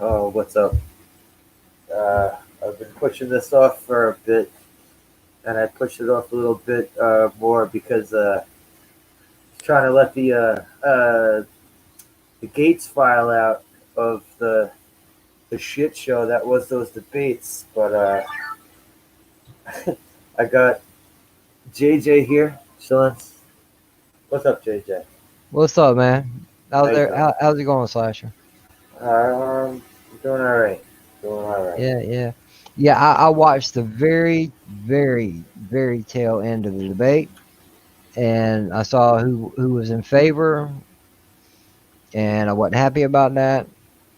Oh, what's up? I've been pushing this off for a bit, and I pushed it off a little bit more because trying to let the Gates file out of the shit show that was those debates. But I got JJ here, chilling. What's up, JJ? What's up, man? How How's you there? doing? How's it going, Slasher? Doing all right. Doing all right. Yeah. I watched the very tail end of the debate, and I saw who was in favor, and I wasn't happy about that.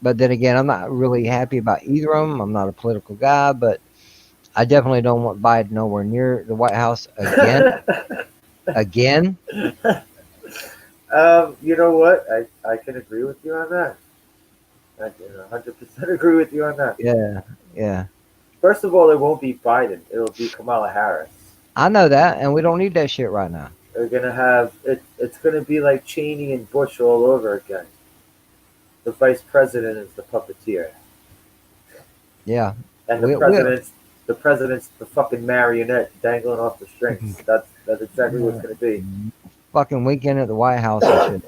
But then again, I'm not really happy about either of them. I'm not a political guy, but I definitely don't want Biden nowhere near the White House again. Again? You know what? I can agree with you on that. I can 100% agree with you on that. Yeah, yeah. First of all, it won't be Biden. It'll be Kamala Harris. I know that, and we don't need that shit right now. They're gonna have it. It's gonna be like Cheney and Bush all over again. The vice president is the puppeteer, Yeah, and we will. the president's the fucking marionette dangling off the strings. That's exactly what's gonna be. Fucking weekend at the White House and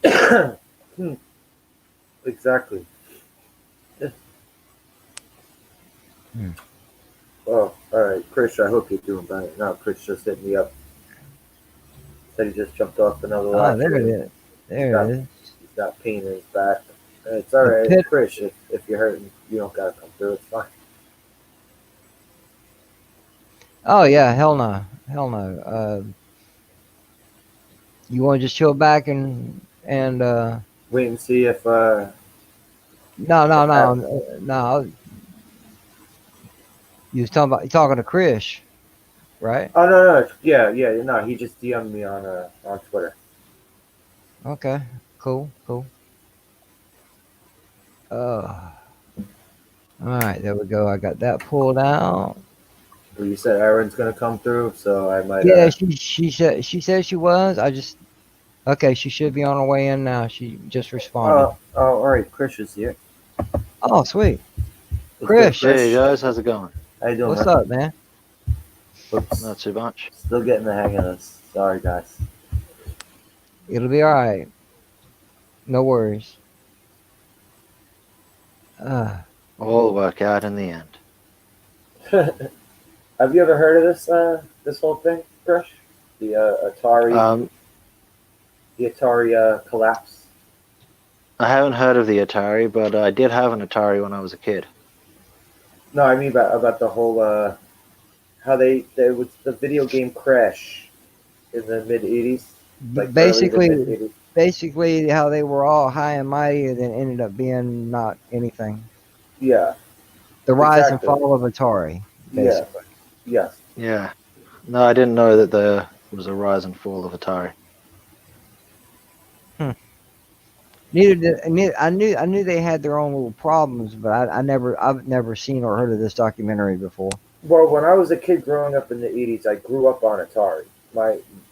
shit. Exactly. Hmm. Oh, all right, Chris. I hope you're doing better. No, Chris just hit me up. Said he just jumped off another Oh, live there it stream. is. He's There it got is. he's got pain in his back. It's all The right, pit. Chris. If you're hurting, you don't gotta come through. It's fine. Oh yeah, hell no, hell no. You want to just chill back and Wait and see no if no no Aaron, no. You was talking to Chris, right? oh no, yeah no, he just DM'd me on Twitter. Okay, cool. Uh, all right, there we go. I got that pulled out. Well, you said Aaron's gonna come through, so I might Yeah, she said she was. I just okay. She should be on her way in now. She just responded. all right, Chris is here. Oh sweet, What's good, Chris, Hey Chris? guys, how's it going? How you doing, what's man? up, man? Oops, Not too much. still getting the hang of this. Sorry, guys. It'll be all right. No worries. Uh, All work out in the end. Have you ever heard of this whole thing, Chris? The Um, Atari collapse. I haven't heard of the Atari, but I did have an Atari when I was a kid. No, I mean about the whole how they there was the video game crash in the mid '80s, like early to mid basically, '80s. basically how they were all high and mighty, and then ended up being not anything. Yeah, The rise and exactly. fall of Atari, Yeah, basically. yes. Yeah. No, I didn't know that there was a rise and fall of Atari. Hmm. I knew they had their own little problems, but I've never seen or heard of this documentary before. Well, when I was a kid growing up in the '80s, I grew up on Atari.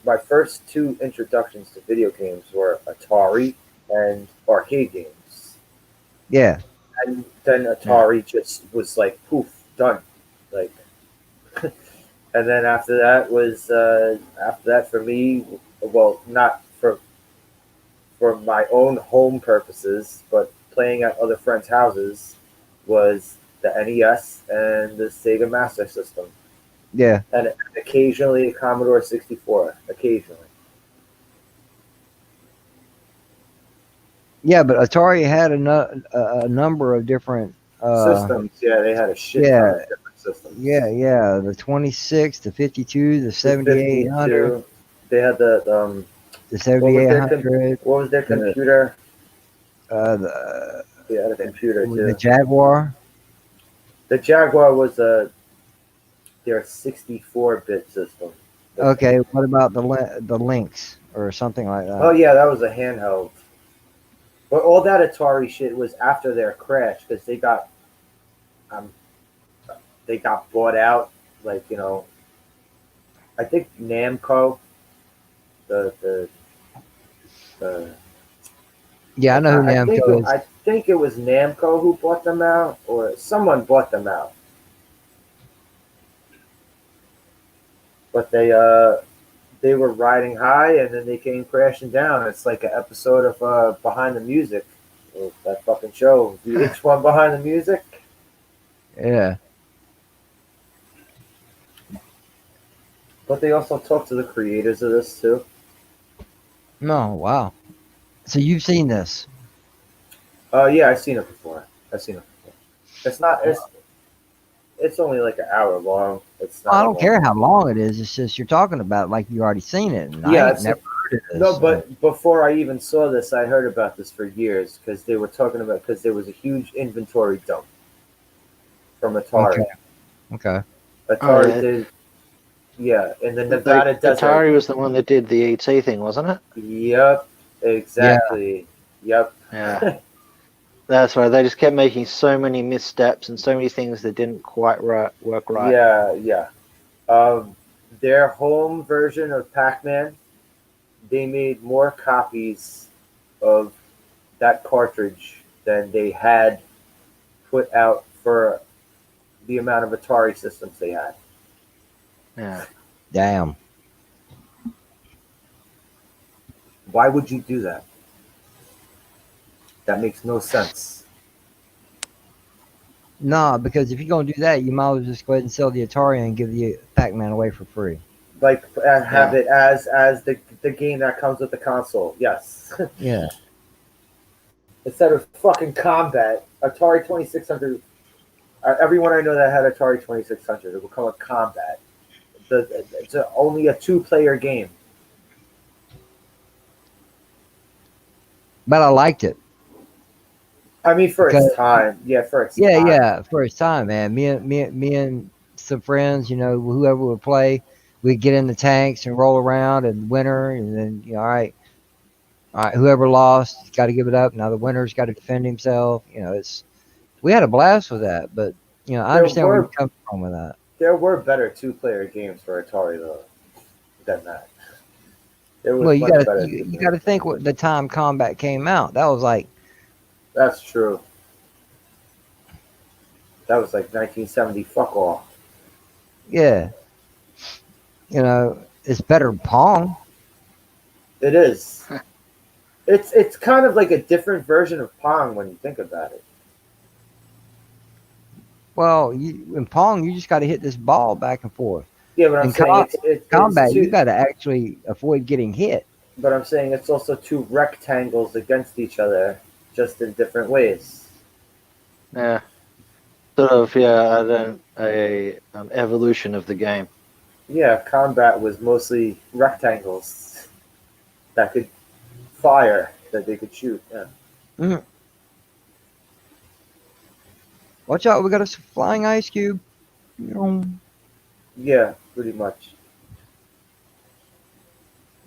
My first two introductions to video games were Atari and arcade games, Yeah, and then Yeah. Atari just was like poof, done. Like, and then after that for me, well, not for my own home purposes, but playing at other friends' houses was the NES and the Sega Master System, yeah, and occasionally a Commodore 64. Occasionally, yeah. But Atari had a number of different. systems. Yeah, they had a shit ton Yeah, of different systems. yeah. The 26, the 52, the The 7800, 52. They had the what was 7800, their the computer? the They had a computer the too. Jaguar. The Jaguar was their 64-bit system. Okay, what about the Lynx or something like Oh that? yeah, that was a handheld. But all that Atari shit was after their crash because um, they got bought out. Like I think Namco, the the Yeah, I know who Namco is. I think it was Namco who bought them out, or someone bought them out. But they were riding high, and then they came crashing down. It's like an episode of Behind the Music, that fucking show, VH1 Behind the Music. Yeah. But they also talked to the creators of this too. No, wow. So you've seen this? Yeah, I've seen it before. I've seen it before. It's not. It's only like an hour long. It's Well, I not a don't long. care how long it is. It's just you're talking about it like you already seen it, and I Yeah, ain't never heard of no, this. but before I even saw this, I heard about this for years because they were talking about because there was a huge inventory dump from Okay, Atari. okay. Oh Atari yeah, did, yeah, in the like Nevada desert. Atari was the one that did the ET thing, wasn't it? Yep, Yeah, exactly. Yep. Yeah, that's right. They just kept making so many missteps and so many things that didn't quite work right. Yeah, yeah. Um, their home version of Pac-Man, they made more copies of that cartridge than they had put out for the amount of Atari systems they had. Yeah, damn. Why would you do that? That makes no sense. Nah, because if you're gonna do that, you might as well just go ahead and sell the Atari and give the Pac-Man away for free. Like have yeah. it as the game that comes with the console. Yes. Yeah. Instead of fucking combat, Atari 2600. Everyone I know that had Atari 2600, it will call it combat. It's only a two-player game. But I liked it I mean, for because its time. Yeah, for its yeah, time. yeah, for its time, man. Me and some friends, whoever would play, we'd get in the tanks and roll around and winter, and then all right, whoever lost got to give it up. Now the winner's got to defend himself. We had a blast with that, but I There understand where you're were coming from with that. there were better two-player games for Atari though than that. There Well, was you much gotta better you, you two-player gotta games. think what the time Combat came out. That was like, That's true. That was like 1970. Fuck all. yeah, it's better than Pong. It is. It's kind of like a different version of Pong when you think about it. Well, in Pong, you just got to hit this ball back and forth. Yeah, but I'm In saying it's combat, you two. got to actually avoid getting hit. But I'm saying it's also two rectangles against each other, just in different ways. Yeah, sort of. Yeah, evolution of the game. Yeah, combat was mostly rectangles that could fire, that they could shoot. Yeah. Mhm. Watch out, we got a flying ice cube. Yeah, pretty much.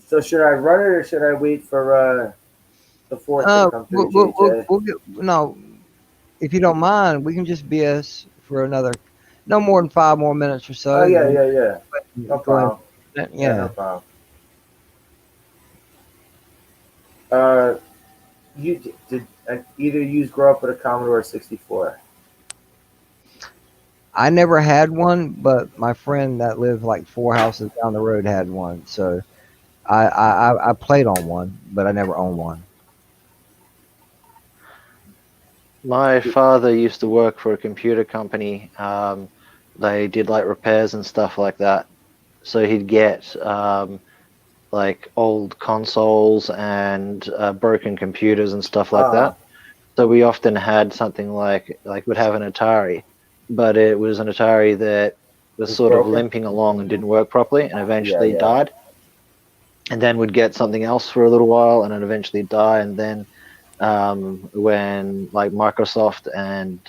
So should I run it or should I wait for the fourth to come through, JJ? No, if you don't mind, we can just BS for another, no more than 5 more minutes or Oh so. yeah, Then yeah, yeah. No go ahead. problem. Yeah, no Yeah, problem. Uh, you did either use grow up with a Commodore 64? I never had one, but my friend that lived like 4 houses down the road had one. So I played on one, but I never owned one. My father used to work for a computer company. They did like repairs and stuff like that. So he'd get like old consoles and broken computers and stuff like Uh, that. So we often had something like we'd have an Atari, but it was an Atari that was it's sort of broken. limping along and didn't work properly, and Yeah, eventually yeah. died. And then would get something else for a little while, and then eventually die. And then when like Microsoft and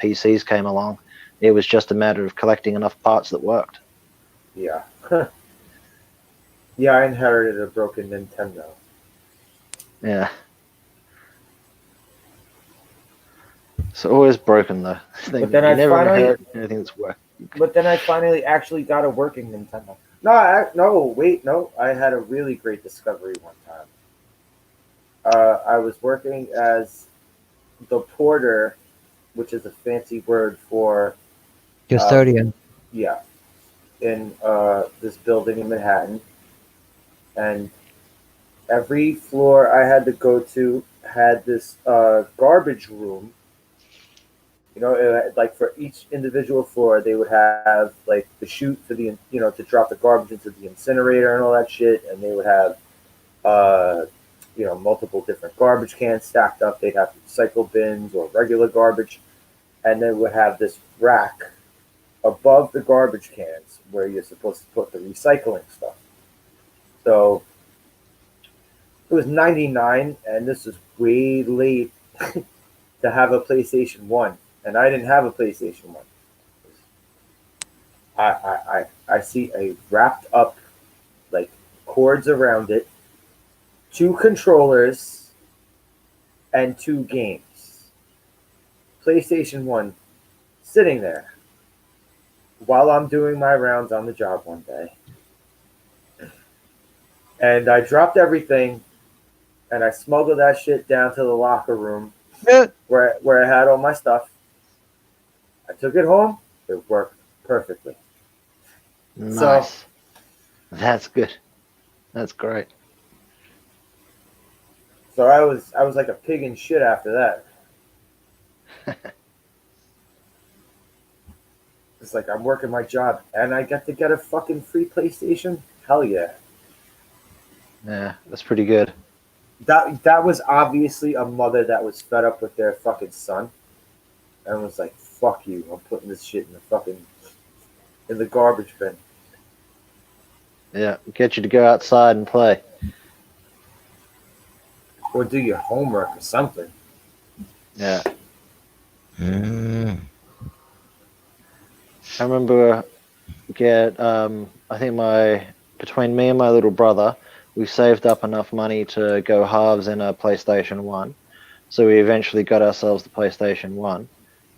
PCs came along, it was just a matter of collecting enough parts that worked. Yeah. Yeah, I inherited a broken Nintendo. Yeah. It's always broken though. But then You never inherit anything that's worked. I finally actually got a working Nintendo. No, no, wait, no. I had a really great discovery one time. I was working as the porter, which is a fancy word for uh, Custodian. yeah, in this building in Manhattan, and every floor I had to go to had this garbage room. You know, like for each individual floor, they would have like the chute for the to drop the garbage into the incinerator and all that shit, and they would have uh, multiple different garbage cans stacked up. They'd have recycle bins or regular garbage, and then would have this rack above the garbage cans where you're supposed to put the recycling stuff. So it was 99, and this was way late to have a PlayStation 1, and I didn't have a PlayStation 1. I see a wrapped up, like, cords around it, two controllers, and two games. PlayStation 1 sitting there while I'm doing my rounds on the job one day. And I dropped everything and I smuggled that shit down to the locker room where I had all my stuff. I took it home. It worked perfectly. So Nice. That's good. That's great. so I was like a pig in shit after that. It's like I'm working my job and I get to get a fucking free PlayStation. Hell yeah. Yeah, that's pretty good. That was obviously a mother that was fed up with their fucking son and was like, "Fuck you! I'm putting this shit in the fucking in the garbage bin." Yeah, get you to go outside and play. Or do your homework or something. Yeah. Mm. I remember I think between me and my little brother, we saved up enough money to go halves in a PlayStation 1. So we eventually got ourselves the PlayStation 1.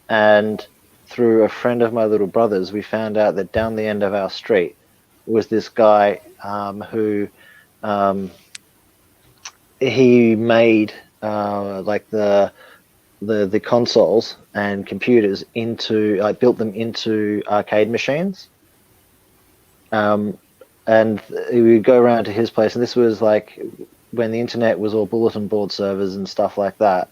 And through a friend of my little brother's, we found out that down the end of our street was this guy who he made like the consoles and computers into built them into arcade machines. Um, and we would go around to his place, and this was like when the internet was all bulletin board servers and stuff like that.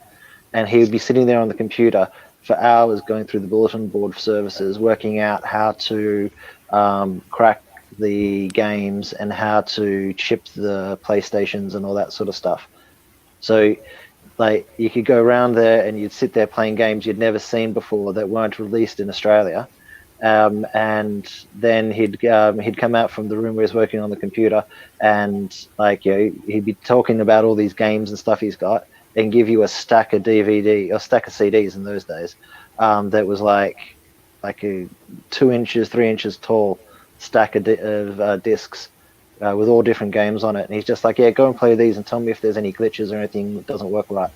And he would be sitting there on the computer for hours going through the bulletin board services, working out how to crack the games and how to chip the PlayStations and all that sort of stuff. So like you could go around there and you'd sit there playing games you'd never seen before that weren't released in Australia. And then he'd come out from the room where he was working on the computer, and he'd be talking about all these games and stuff he's got, and give you a stack of DVD or stack of CDs in those days, that was like a 2 inches, 3 inches tall stack of discs. With all different games on it, and he's just like, "Yeah, go and play these and tell me if there's any glitches or anything that doesn't work right."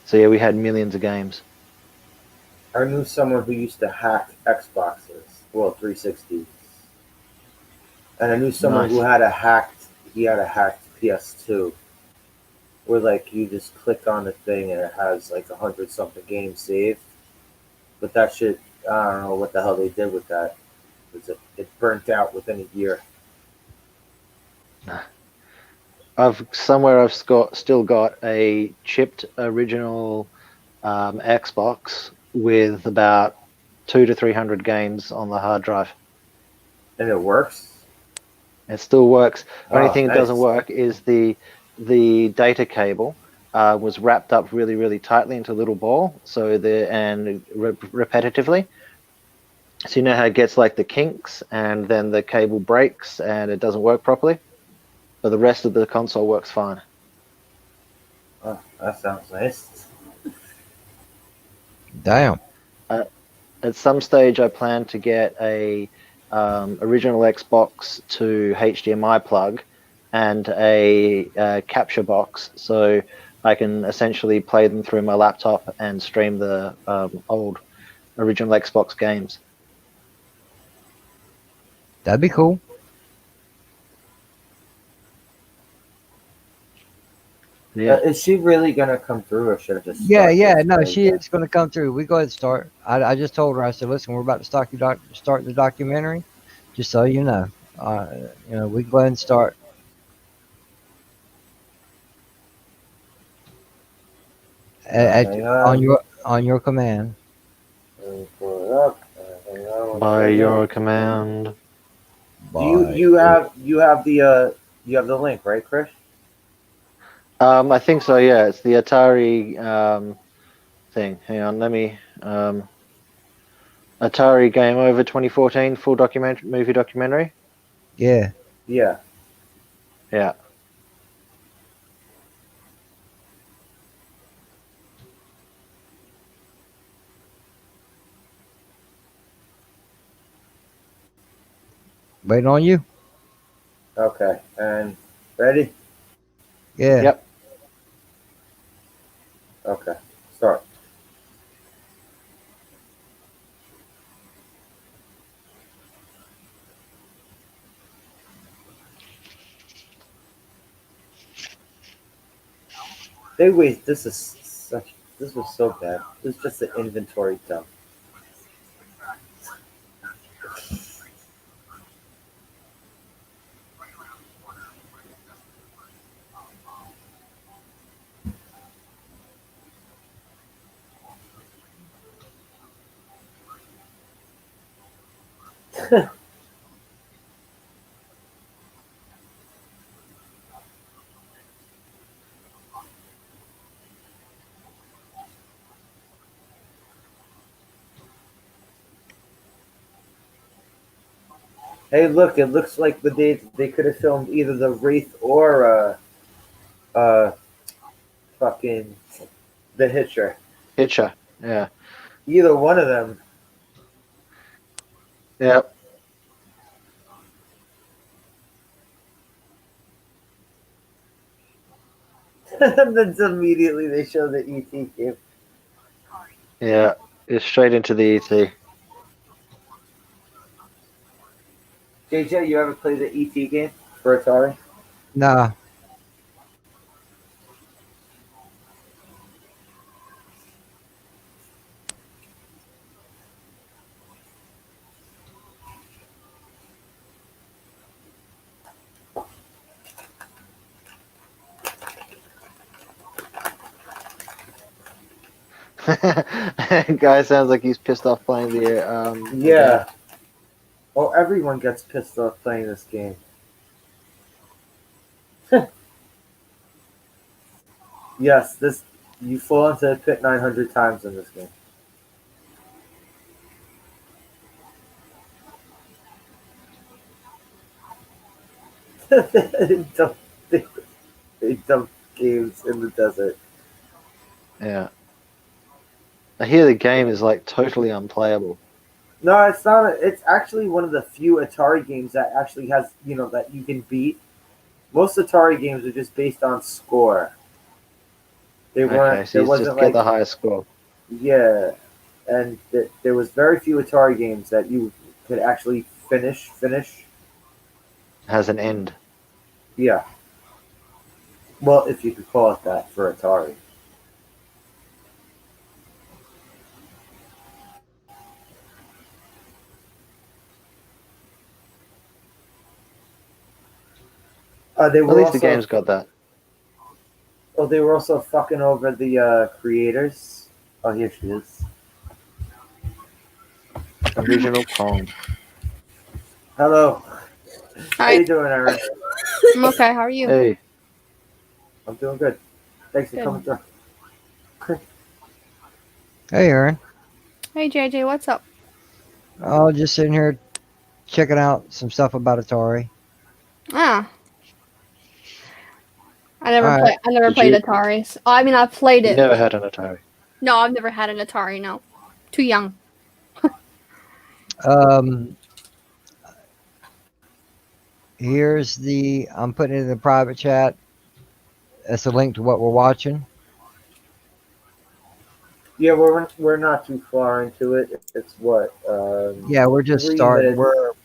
So yeah, we had millions of games. I knew someone who used to hack Xboxes, well, 360s, and I knew someone who Nice. had a hacked PS2, where like you just click on the thing and it has like 100 something games saved. But that shit, I don't know what the hell they did with that. It burnt out within a year. Still got a chipped original Xbox with about 200 to 300 games on the hard drive. And it works. It still works. Only Oh, thing that doesn't nice. work is the data cable was wrapped up really, really tightly into a little ball, repetitively. So you know how it gets like the kinks, and then the cable breaks and it doesn't work properly, but the rest of the console works fine. Oh, that sounds nice. Damn. At some stage, I plan to get a original Xbox to HDMI plug and a capture box, so I can essentially play them through my laptop and stream the old original Xbox games. That'd be cool. Yeah. Is she really gonna come through, or should I just Yeah, start yeah. this No, right she now? is going to come through. We go ahead and start. I just told her. I said, listen, we're about to start the documentary. Just so you know, uh, we go ahead and start Hang on on. your command. Let me pull it up. Hang on one By second. your command. Do you By you have the link, right, Chris? I think so. Yeah, it's the Atari thing. Hang on, let me. Atari Game Over 2014 full movie documentary. yeah. Yeah. Yeah. Waiting on you. Okay. And ready? Yeah. Yep. Okay. Start. They wait. This was so bad. This is just an inventory dump. Hey, look! It looks like they could have filmed either the Wraith or uh fucking the Hitcher. Hitcher. Yeah. Either one of them. Yep. And then immediately they show the ET game. Yeah. It's straight into the ET. JJ, you ever play the ET game for Atari? Nah. Guy sounds like he's pissed off playing the game. Yeah. Oh, everyone gets pissed off playing this game. Yes, this you fall into a pit 900 times in this game. they, dump, they, they dump games in the desert. Yeah. I hear the game is like totally unplayable. No, it's not. It's actually one of the few Atari games that actually has that you can beat. Most Atari games are just based on score. They Okay, weren't. so There you just wasn't get like the highest score. yeah, and there was very few Atari games that you could actually finish. Has an end. Yeah. Well, if you could call it that for Atari. They At were least the also game's got that. they were also fucking over the creators. Oh, here she is. Original Pong. Hello. How Hi, you doing, Aaron? I'm okay. How are you? Hey. I'm doing good. Thanks for Good. coming through. Hey, Aaron. Hey, JJ, what's up? Oh, just sitting here checking out some stuff about Atari. Ah, All right. I never Did played you Atari. I mean, I've played you it, never but had an Atari? no, I've never had an Atari. No, too young. Um, here's I'm putting it in the private chat. That's a link to what we're watching. Yeah, we're not too far into it. It's what Yeah, we're just 3 starting. minutes.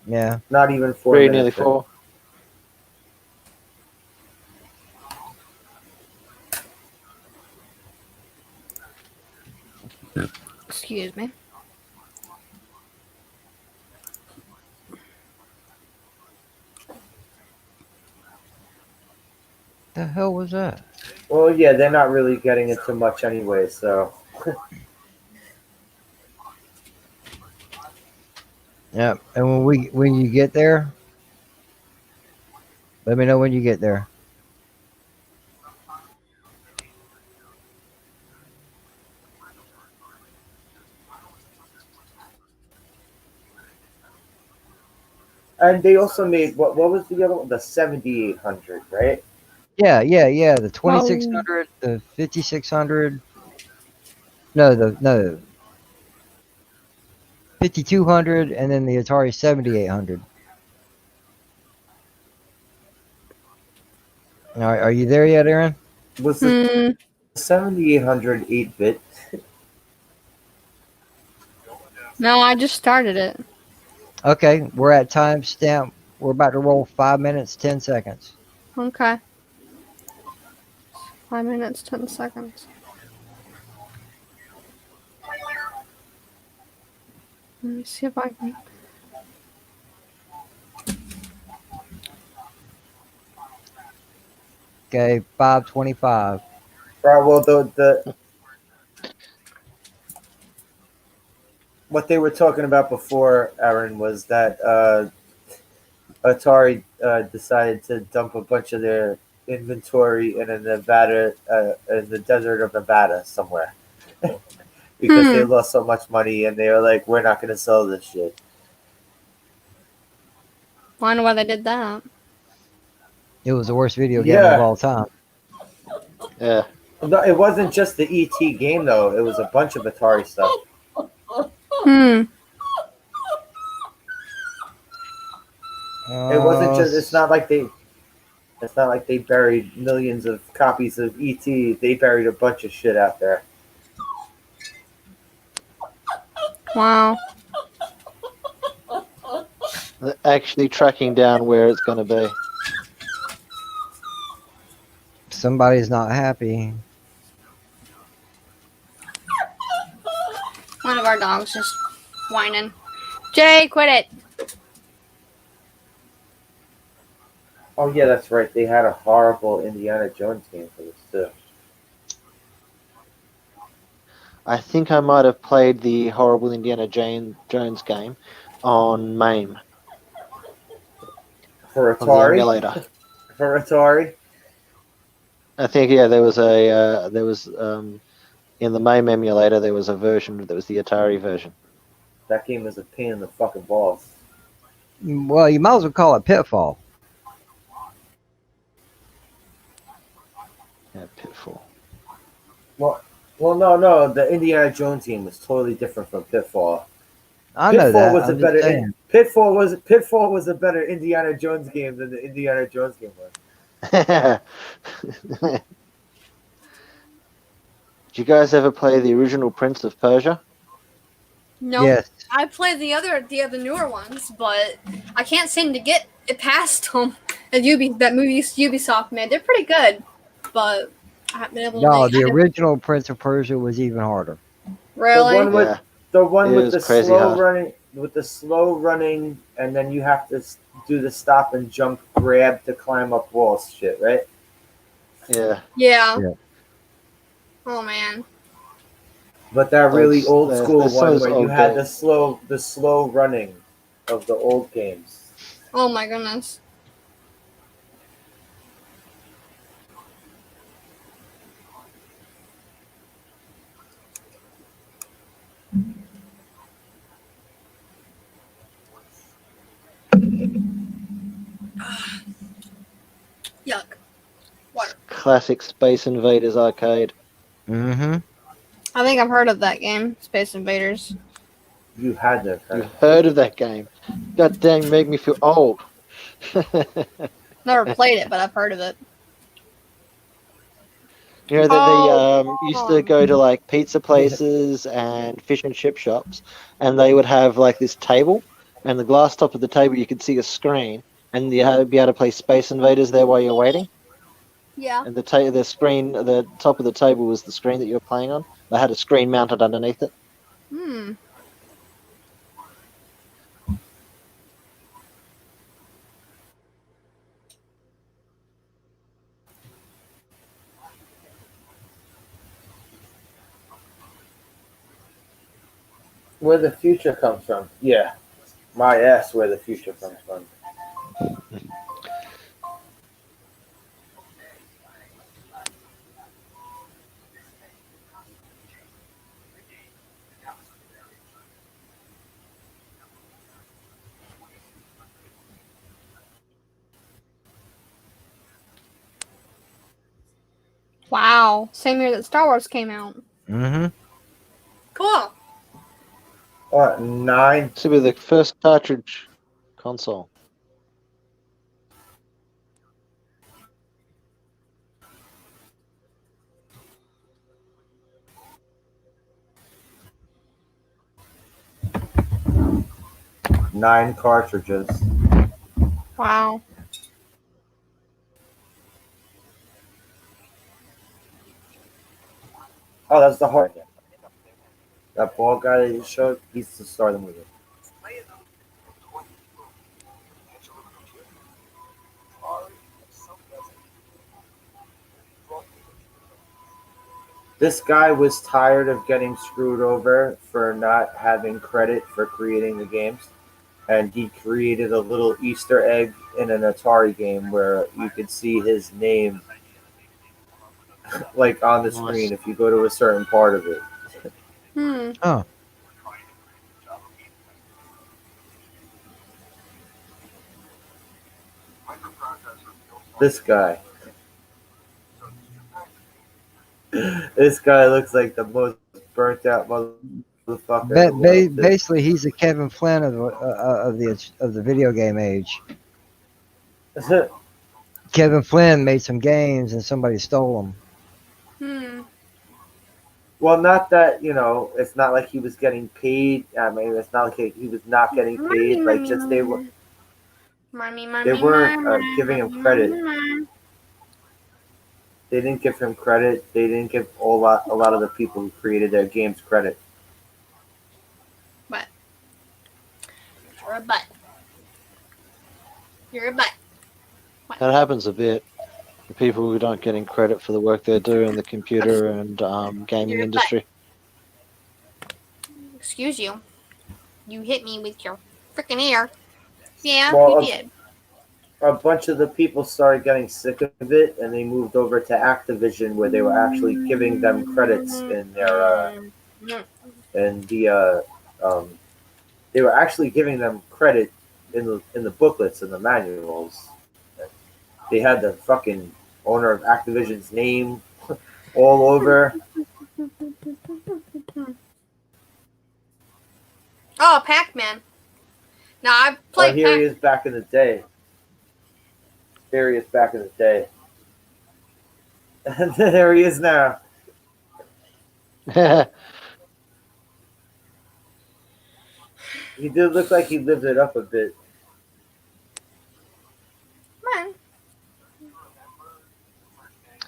Yeah. Not even 3, nearly minutes. 4. Excuse me. The hell was that? Well, yeah, they're not really getting into much anyway, so. Yeah. And when you get there, let me know when you get there. And they also made what was the other one? The 7800, right? Yeah, yeah, yeah. The Oh. 2600, the 5600. No, 5200, and then the Atari 7800. All right, are you there yet, Aaron? Was the Hmm. 7800 8-bit? No, I just started it. Okay, we're at timestamp. We're about to roll 5 minutes, 10 seconds. Okay. 5 minutes, 10 seconds. Let me see if I can. Okay, 525. Right. Well, the what they were talking about before, Aaron, was that Atari decided to dump a bunch of their inventory in a Nevada, in the desert of Nevada somewhere, because they Hmm. lost so much money, and they were like, "We're not going to sell this shit." Wonder why they did that. It was the worst video game of Yeah, all time. Yeah. no, it wasn't just the ET game though; it was a bunch of Atari stuff. Hmm. It wasn't just. S- It's not like they buried millions of copies of ET. They buried a bunch of shit out there. Wow. They're actually tracking down where it's going to be. Somebody's not happy. One of our dogs just whining. Jay, quit it. Oh yeah, that's right. They had a horrible Indiana Jones game for this too. I think I might have played the horrible Indiana Jones game on MAME For on the Atari, emulator. for Atari, I think there was in the MAME emulator there was a version that was the Atari version. that game was a pain in the fucking balls. Well, you might as well call it Pitfall. Yeah, Pitfall. Well, no. The Indiana Jones game was totally different from Pitfall. I know Pitfall that. was a I'm just better. saying. Pitfall was a better Indiana Jones game than the Indiana Jones game was. Did you guys ever play the original Prince of Persia? No, Yes. I played the other newer ones, but I can't seem to get it past them. And that movie Ubisoft made, they're pretty good, but I haven't been able to No, make. the original Prince of Persia was even harder. The Really? one with Yeah, the one it with was the crazy slow hard. running, and then you have to do the stop and jump grab to climb up walls. Shit, right? Yeah. Yeah. Yeah. Oh man. But that really It's- old there's- school there's one those where you old had games. the slow running of the old games. Oh my goodness. Yuck. Water. Classic Space Invaders arcade. Mm-hmm. I think I've heard of that game, Space Invaders. You had to have You heard. heard of that game? God dang, make me feel old. Never played it, but I've heard of it. You know that they used to Oh. go to like pizza places and fish and chip shops, and they would have like this table, and the glass top of the table, you could see a screen, and you'd be able to play Space Invaders there while you're waiting. Yeah. And the screen, the top of the table was the screen that you were playing on. They had a screen mounted underneath it. Hmm. Where the future comes from. Yeah. My ass, where the future comes from. Wow. Same year that Star Wars came out. Mm-hmm. Cool. What, 9? This would be the first cartridge console. Nine cartridges. Wow. Oh, that's the hard. That bald guy that you showed, he's the star of the movie. This guy was tired of getting screwed over for not having credit for creating the games, and he created a little Easter egg in an Atari game where you could see his name like on the Nice. screen if you go to a certain part of it. Hmm. Oh, This guy. This guy looks like the most burnt out motherfucker in the world. Too. basically, he's the Kevin Flynn of the video game age. Kevin Flynn made some games and somebody stole them. Hmm. Well, not that it's not like he was getting paid. I mean, it's not like he was not getting paid. Like just they weren't giving him credit. They didn't give him credit. They didn't give a lot of the people who created their games credit. But you're a butt. You're a butt. That happens a bit. The people who don't getting credit for the work they do in the computer and gaming You're a industry. Excuse you. You hit me with your freaking ear. Yeah, Well, you did. a bunch of the people started getting sick of it, and they moved over to Activision, where they were actually giving them credits in their they were actually giving them credit in the booklets and the manuals. They had the fucking owner of Activision's name all over. Oh, Pac-Man. Now I've Oh, played here he is back in the day. Here he is back in the day. And there he is now. He did look like he lived it up a bit. Man.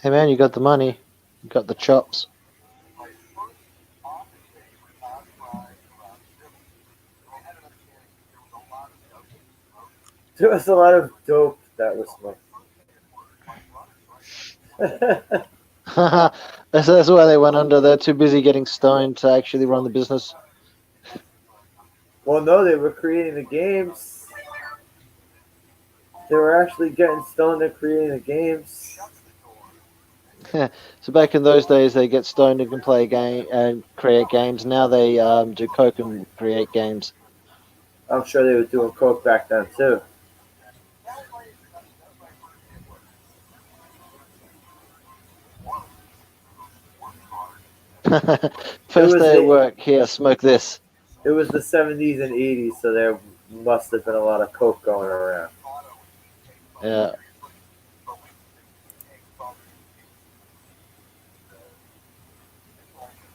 Hey man, you got the money. You got the chops. There was a lot of dope that was smart. That's why they went under. They're too busy getting stoned to actually run the business. Well, no, they were creating the games. They were actually getting stoned and creating the games. So back in those days, they get stoned and can play a game and create games. Now they do coke and create games. I'm sure they were doing coke back then too. First day at work, here, smoke this. It was the 70s and 80s, so there must have been a lot of coke going around. Yeah.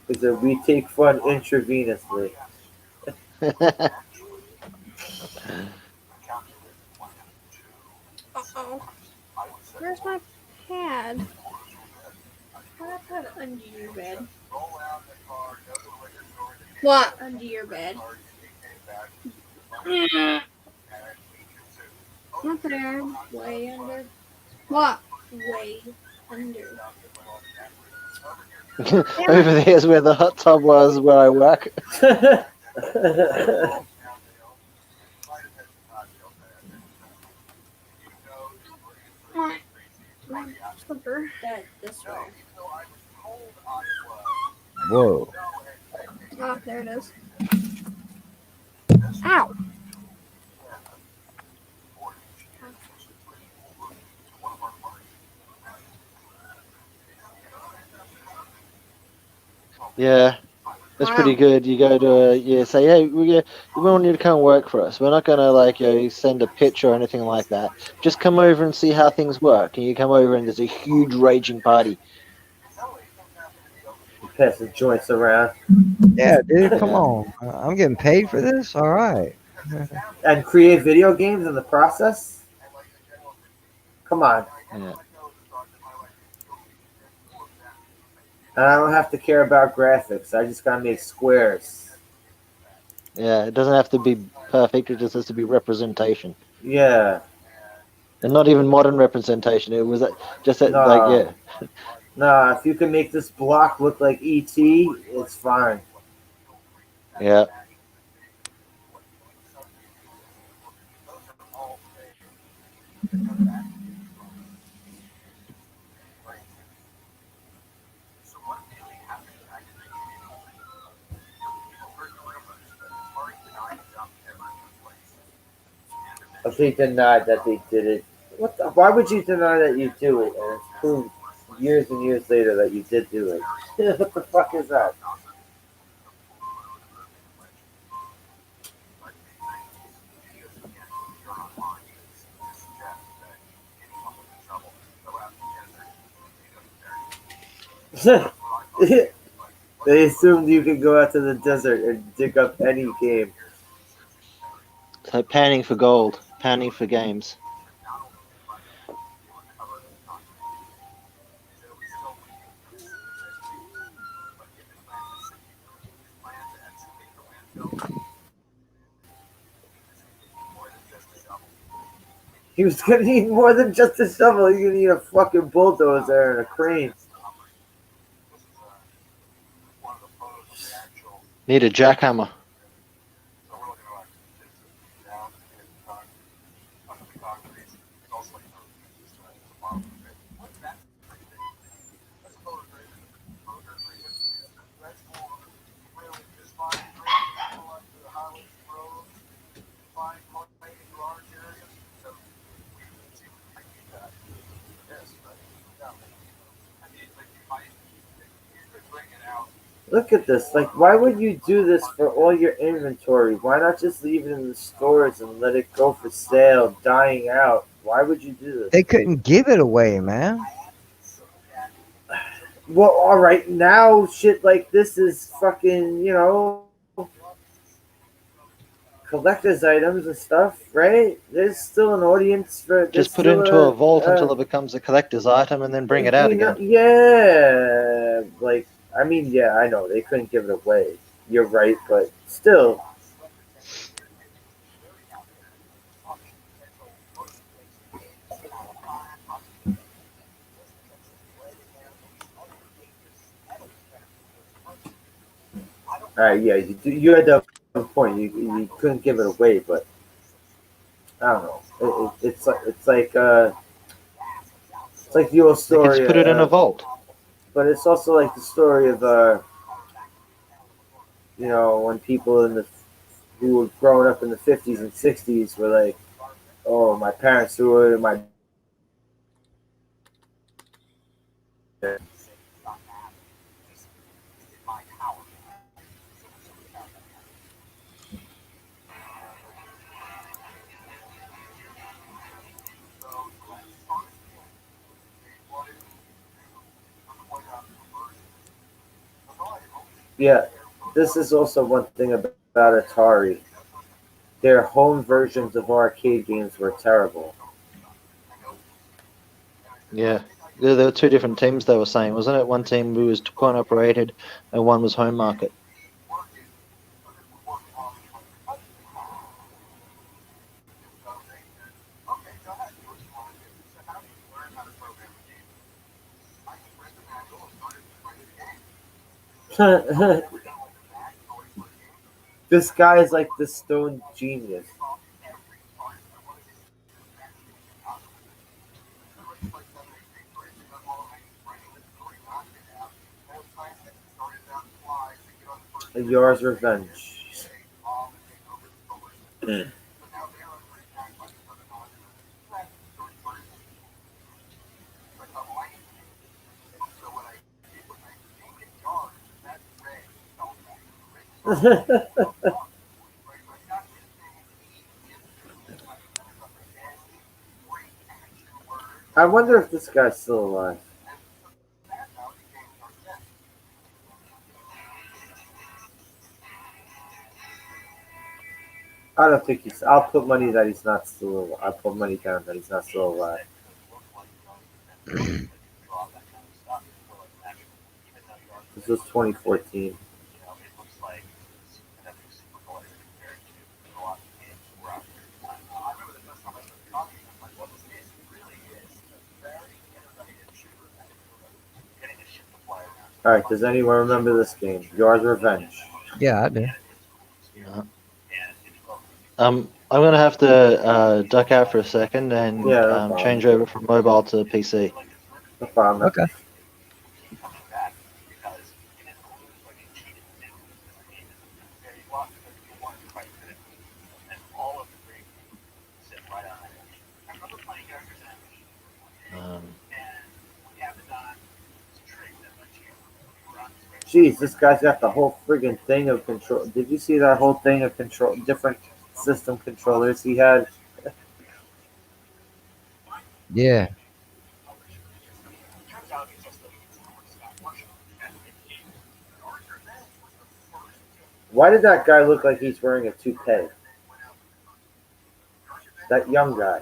Because we take fun intravenously. Where's my pad? Why did I put it under your bed? What? Under your bed. Not there. Way under. What? Way under. Over there's where the hot tub was where I work. Slipper. That this way. Whoa. Oh, there it is. Ow! Yeah, it's Wow. pretty good. You go to you say, hey, we want you to come work for us. We're not gonna like send a pitch or anything like that. Just come over and see how things work. And you come over and there's a huge raging party. Pass the joints around Yeah, dude, come Yeah. on. I'm getting paid for this? All right. and create video games in the process. Come on. Yeah. And I don't have to care about graphics. I just gotta make squares. Yeah, it doesn't have to be perfect. It just has to be representation, Yeah. and not even modern representation. It was just that, No. like, yeah, Nah, if you can make this block look like ET, it's fine. yeah. If they denied that they did it, why would you deny that you do it? And it's proved years and years later that you did do it. What the fuck is that? They assumed you could go out to the desert and dig up any game. So panning for gold, panning for games. He was gonna need more than just a shovel. He's gonna need a fucking bulldozer and a crane. Need a jackhammer. Look at this. Like, why would you do this for all your inventory? Why not just leave it in the stores and let it go for sale, dying out? Why would you do this? They couldn't give it away, man. Well, all right, now shit like this is fucking, collector's items and stuff, right? There's still an audience for. Just put it into a vault until it becomes a collector's item, and then bring it out again. Yeah, like I mean, yeah, I know they couldn't give it away. You're right, but still. All right, yeah, you had that point. You couldn't give it away, but I don't know. It's like the old They could story. just put it in a vault. But it's also like the story of when people who were growing up in the 50s and 60s were like, oh, my parents threw it in my. Yeah, this is also one thing about Atari. Their home versions of arcade games were terrible. Yeah. There were two different teams they were saying, wasn't it? One team who was coin operated and one was home market. This guy is like the stone genius. Yours revenge. I wonder if this guy's still alive. I don't think he's. I'll put money that he's not still alive. I'll put money down that he's not still alive. This was 2014. All right. Does anyone remember this game? Yours revenge. Yeah, I do. No. I'm gonna have to duck out for a second and Yeah, no problem. change over from mobile to PC. No problem. Okay. Um, Jeez, this guy's got the whole friggin' thing of control. Did you see that whole thing of control? Different system controllers he had. Yeah. Why did that guy look like he's wearing a toupee? That young guy.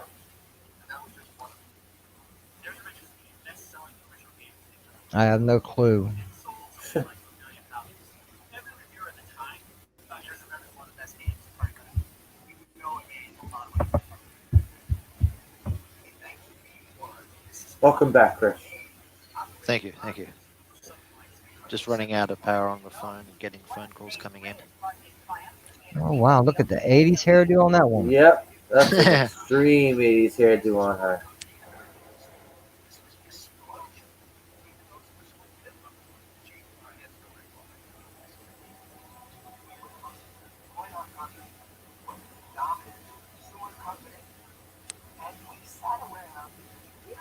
I have no clue. Welcome back, Chris. thank you, thank you. Just running out of power on the phone and getting phone calls coming in. Oh wow, look at the '80s hairdo on that one. Yep, that's an extreme 80s hairdo on her.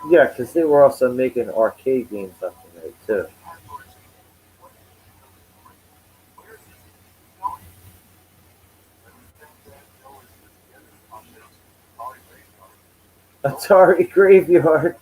Yeah, because they were also making arcade games up in there, too. Atari Graveyard.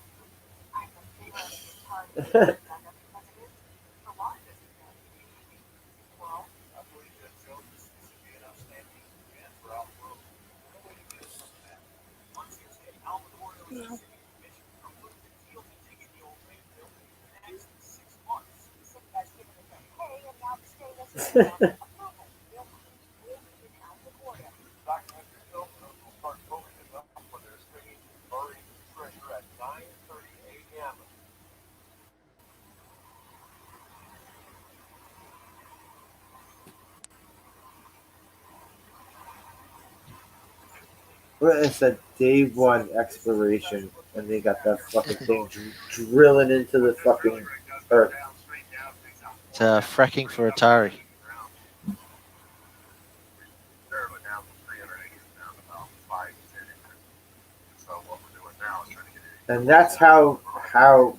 Well, it's a day one exploration, and they got that fucking thing drilling into the fucking earth. It's fracking for Atari. And that's how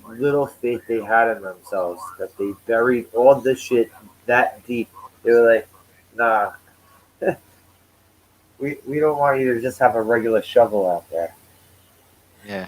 little faith they had in themselves that they buried all this shit that deep. They were like, nah, we don't want you to just have a regular shovel out there. Yeah.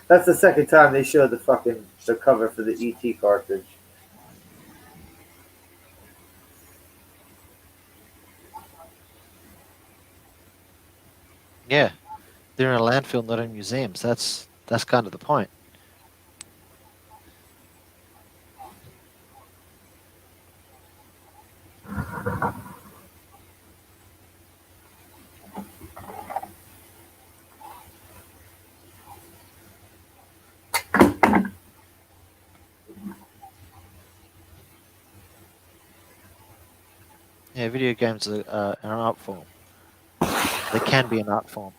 That's the second time they showed the cover for the ET cartridge. Yeah, they're in a landfill, not in museums. That's kind of the point. Yeah, video games are an art form. They can be an art form.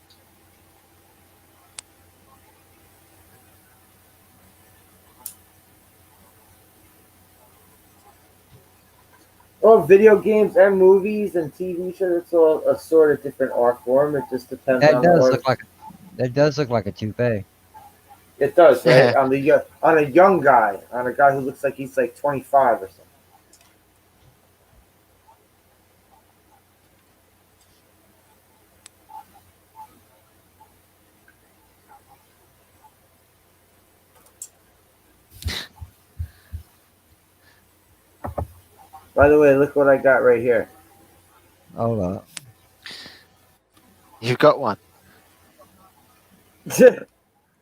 Oh, video games and movies and TV shows, it's all a sort of different art form. It just depends That on the does art. look like that does look like a toupee. It does, right? On a young guy, on a guy who looks like he's like 25 or something. By the way, look what I got right here. Hold up. You've got one.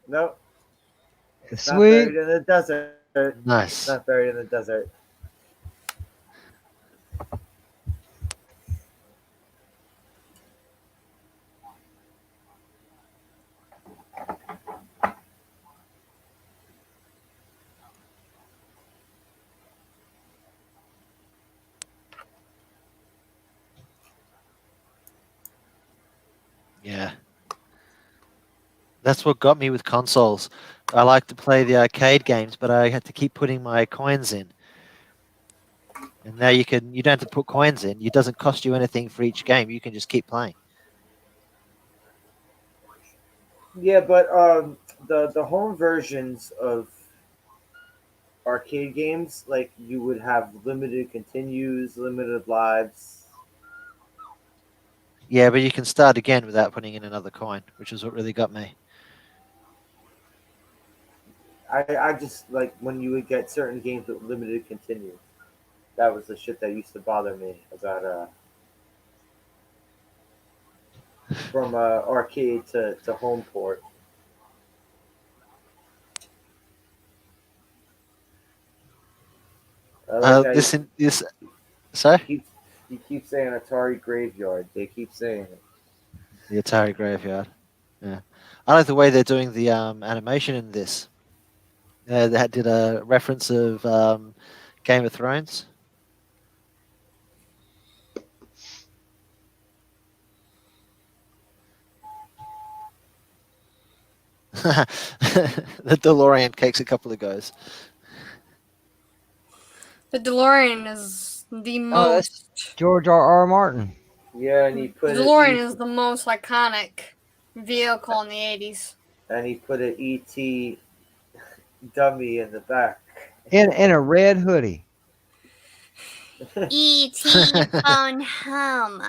No, it's not Sweet. buried in the desert. It's Nice. not buried in the desert. Yeah. That's what got me with consoles. I like to play the arcade games, but I had to keep putting my coins in. And now you don't have to put coins in. It doesn't cost you anything for each game. You can just keep playing. Yeah, but the home versions of arcade games, like you would have limited continues, limited lives. Yeah, but you can start again without putting in another coin, which is what really got me. I just like when you would get certain games with limited continues. That was the shit that used to bother me about from arcade to home port. I like how This you sorry, keep you keep saying Atari graveyard. They keep saying it. the Atari graveyard. Yeah, I like the way they're doing the animation in this. They did a reference of Game of Thrones. The DeLorean takes a couple of goes. The DeLorean is the Oh, that's most. George R. Martin. Yeah, and The DeLorean is the most iconic vehicle in the 80s. He put an ET dummy in the back. In a red hoodie. E.T. phone home.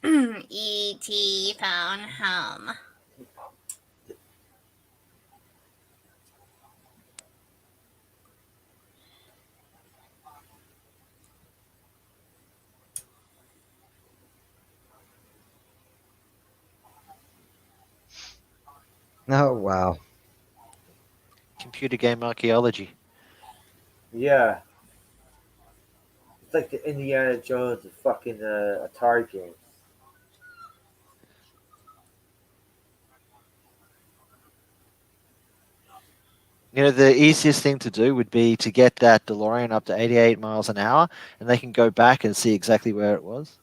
E.T. phone home. Oh wow. Computer game archaeology. Yeah, it's like the Indiana Jones of fucking Atari games. You know, the easiest thing to do would be to get that DeLorean up to 88 miles an hour, and they can go back and see exactly where it was.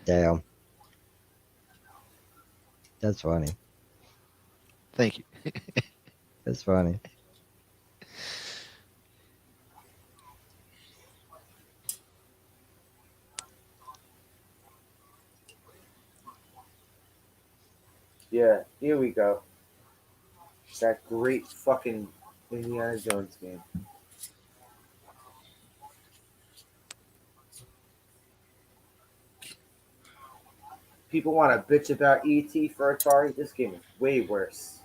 Damn. That's funny. Thank you. That's funny. Yeah, here we go. That great fucking Indiana Jones game. People want to bitch about ET for Atari. This game is way worse.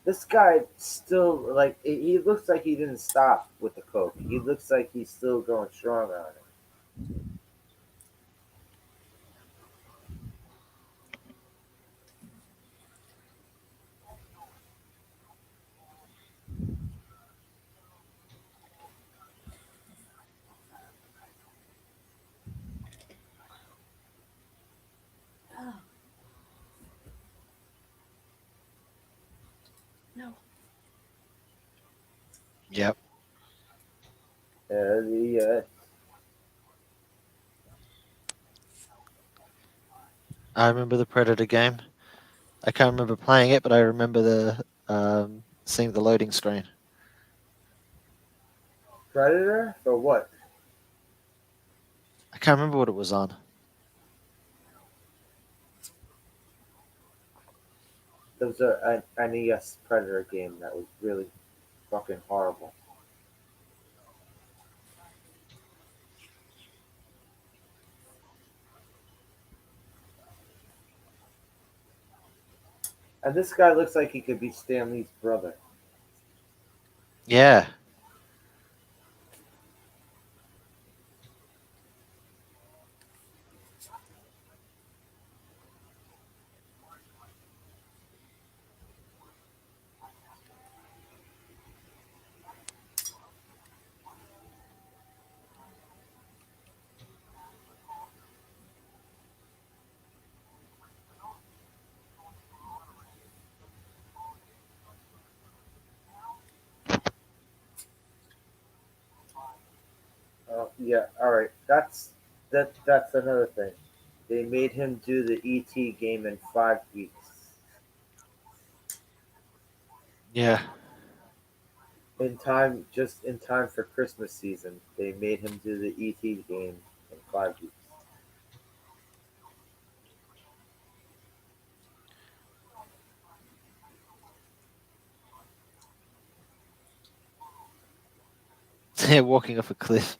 This guy still like he looks like he didn't stop with the coke. He looks like he's still going strong on it. No. Yep. The I remember the Predator game. I can't remember playing it, but I remember the seeing the loading screen. Predator for what? I can't remember what it was on. There was an NES Predator game that was really fucking horrible. And this guy looks like he could be Stanley's brother. Yeah. Yeah, all right. That's another thing. They made him do the ET game in 5 weeks. Yeah. Just in time for Christmas season. They made him do the ET game in 5 weeks. Yeah, walking off a cliff.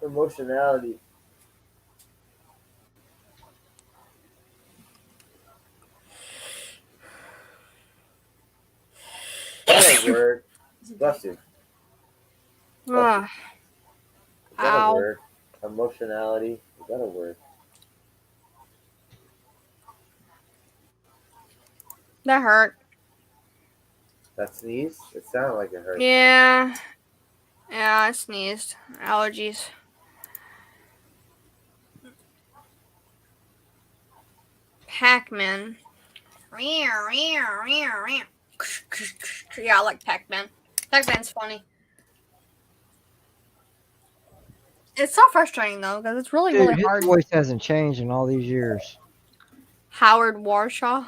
Emotionality. Is that a word? Bless you. Bless you. Ah, Is that a ow. word? Emotionality. Is that a word? That hurt. That sneeze? It sounded like it hurt. Yeah. Yeah, I sneezed. Allergies. Pac-Man. Yeah, I like Pac-Man. Pac-Man's funny. It's so frustrating though, because it's really, Dude, really his hard. voice hasn't changed in all these years. Howard Warshaw.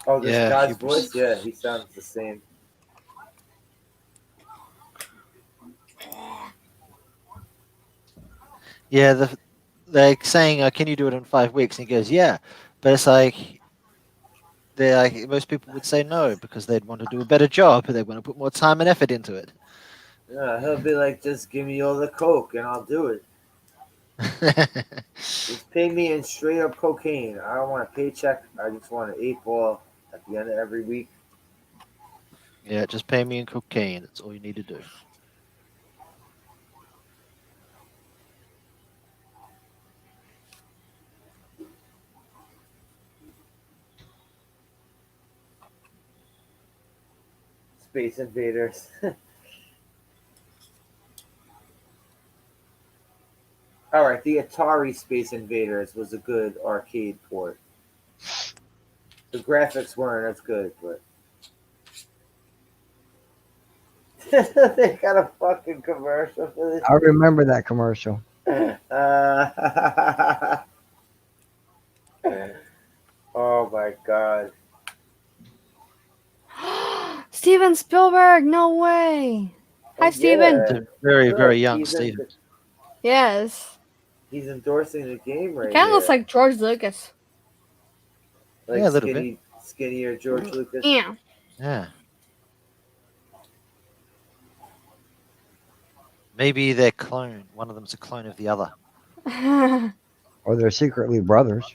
Oh, this Yeah, guy's hubris. voice? Yeah, he sounds the same. Yeah, they're saying, "Can you do it in 5 weeks?" And he goes, "Yeah," but it's like they're like most people would say no because they'd want to do a better job. They want to put more time and effort into it. Yeah, he'll be like, just give me all the coke and I'll do it. Just pay me in straight up cocaine. I don't want a paycheck. I just want an 8 ball at the end of every week. Yeah, just pay me in cocaine. That's all you need to do. Space Invaders. All right, the Atari Space Invaders was a good arcade port. The graphics weren't as good, but they got a fucking commercial for this I shit. remember that commercial. Oh my god. Steven Spielberg, no way. Hi, Oh Steven. It's yeah. a very, very Look, young Steven. Yes. he's endorsing the game He right kind of looks here. like George Lucas. Like Yeah, a little bit. skinnier George Lucas. Yeah. Yeah. Maybe they're clone. One of them's a clone of the other. Or they're secretly brothers.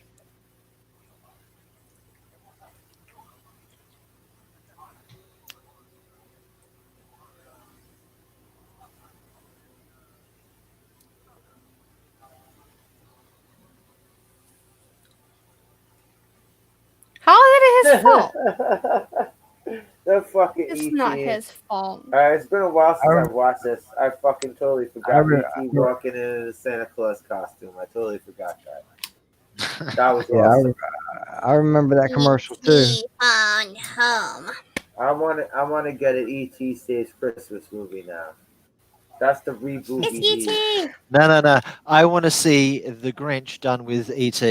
How is it his fault? That fucking It's not ET. his fault. It's been a while I, since rem- I've watched this. I fucking totally I, forgot re- ET walking in a Santa Claus costume. I totally forgot that. Yeah, That was yeah, awesome. I remember that commercial too. on home. I wanna get an ET Saves Christmas movie now. That's the reboot we need. E.T. no. I want to see the Grinch done with ET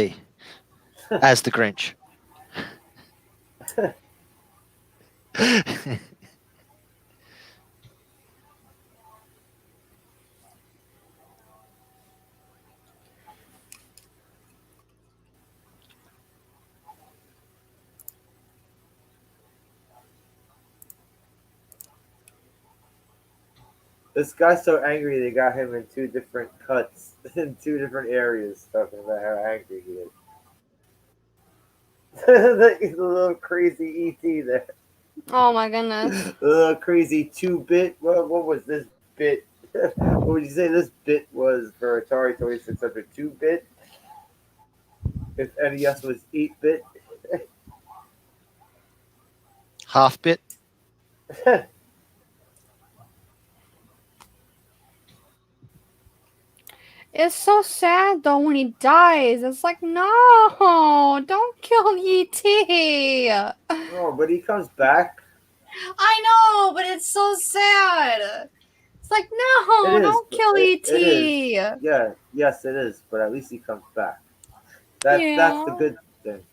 as the Grinch. This guy's so angry they got him in two different cuts in two different areas talking about how angry he is. He's a little crazy ET there. Oh my goodness. A little crazy 2-bit. What was this bit? What would you say this bit was for Atari 2600? 2-bit? If NES was 8-bit? Half bit. It's so sad though when he dies. It's like, no, don't kill E.T. Oh, but he comes back. I know, but it's so sad. It's like, It no, is. don't kill It is. E.T. Yeah. Yes, it is. But at least he comes back. That's the Yeah. good thing.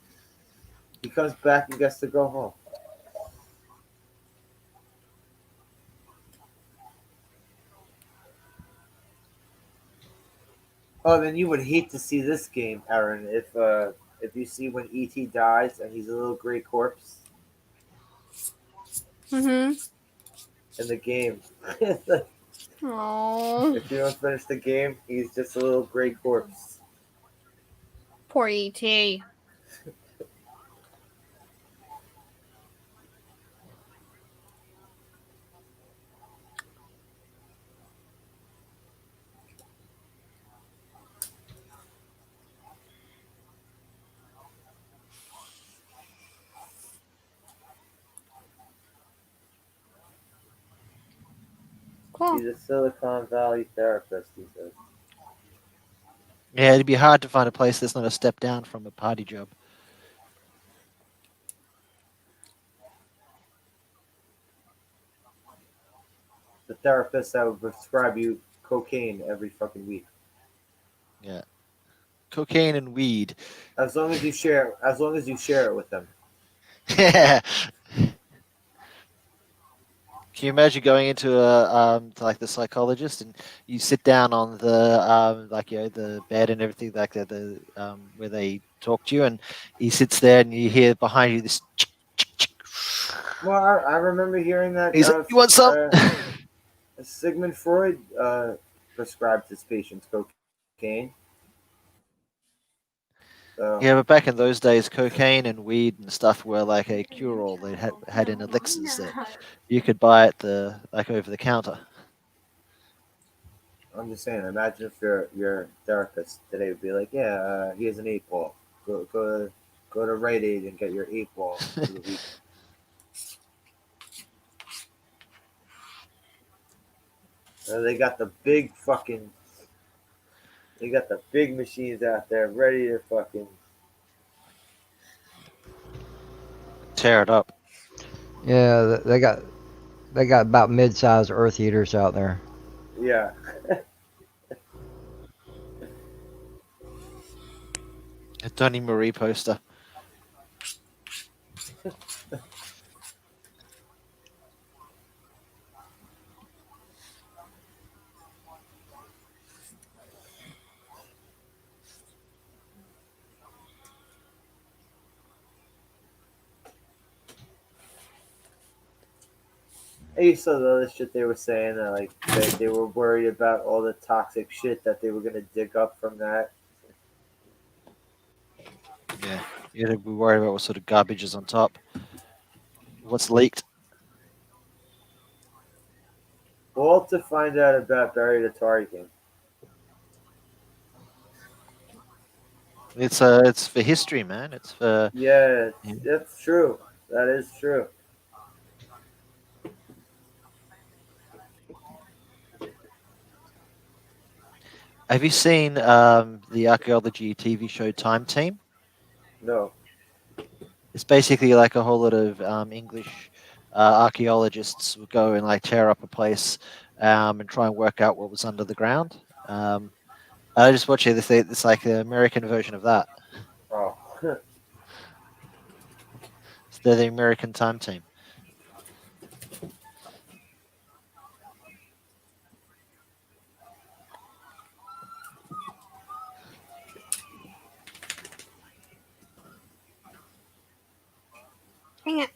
He comes back and gets to go home. Oh, then you would hate to see this game, Aaron, if you see when ET dies and he's a little gray corpse Mm-hmm. in the game. Oh, If you don't finish the game, he's just a little gray corpse. poor E.T. Cool. He's a Silicon Valley therapist, he says. Yeah, it'd be hard to find a place that's not a step down from a party job. The therapist that would prescribe you cocaine every fucking week. Yeah. Cocaine and weed. As long as you share it with them. Yeah. Can you imagine going into to like the psychologist and you sit down on the the bed and everything like that, the where they talk to you, and he sits there and you hear behind you this. Well, I remember hearing that He's like, "You want some?" Sigmund Freud prescribed his patients cocaine. So, Yeah, but back in those days, cocaine and weed and stuff were like a cure-all. They had in elixirs that you could buy at the over the counter. I'm just saying, imagine if your therapist today would be like, yeah, here's an 8 ball. Go to Rite Aid and get your 8 ball for the week. They got the big fucking. You got the big machines out there ready to fucking Tear it up. Yeah, they got about mid-sized Earth eaters out there. yeah. A Donny Marie poster. I saw the other shit they were saying that like they were worried about all the toxic shit that they were gonna dig up from that. Yeah. You gotta be worried about what sort of garbage is on top. What's leaked. All to find out about buried Atari game. It's for history, man. It's for. Yeah, Yeah. that's true. That is true. Have you seen the archaeology TV show Time Team? No. It's basically like a whole lot of English archaeologists would go and like tear up a place and try and work out what was under the ground. I just watch it. It's like the American version of that. Oh. So they're the American Time Team. Hang it.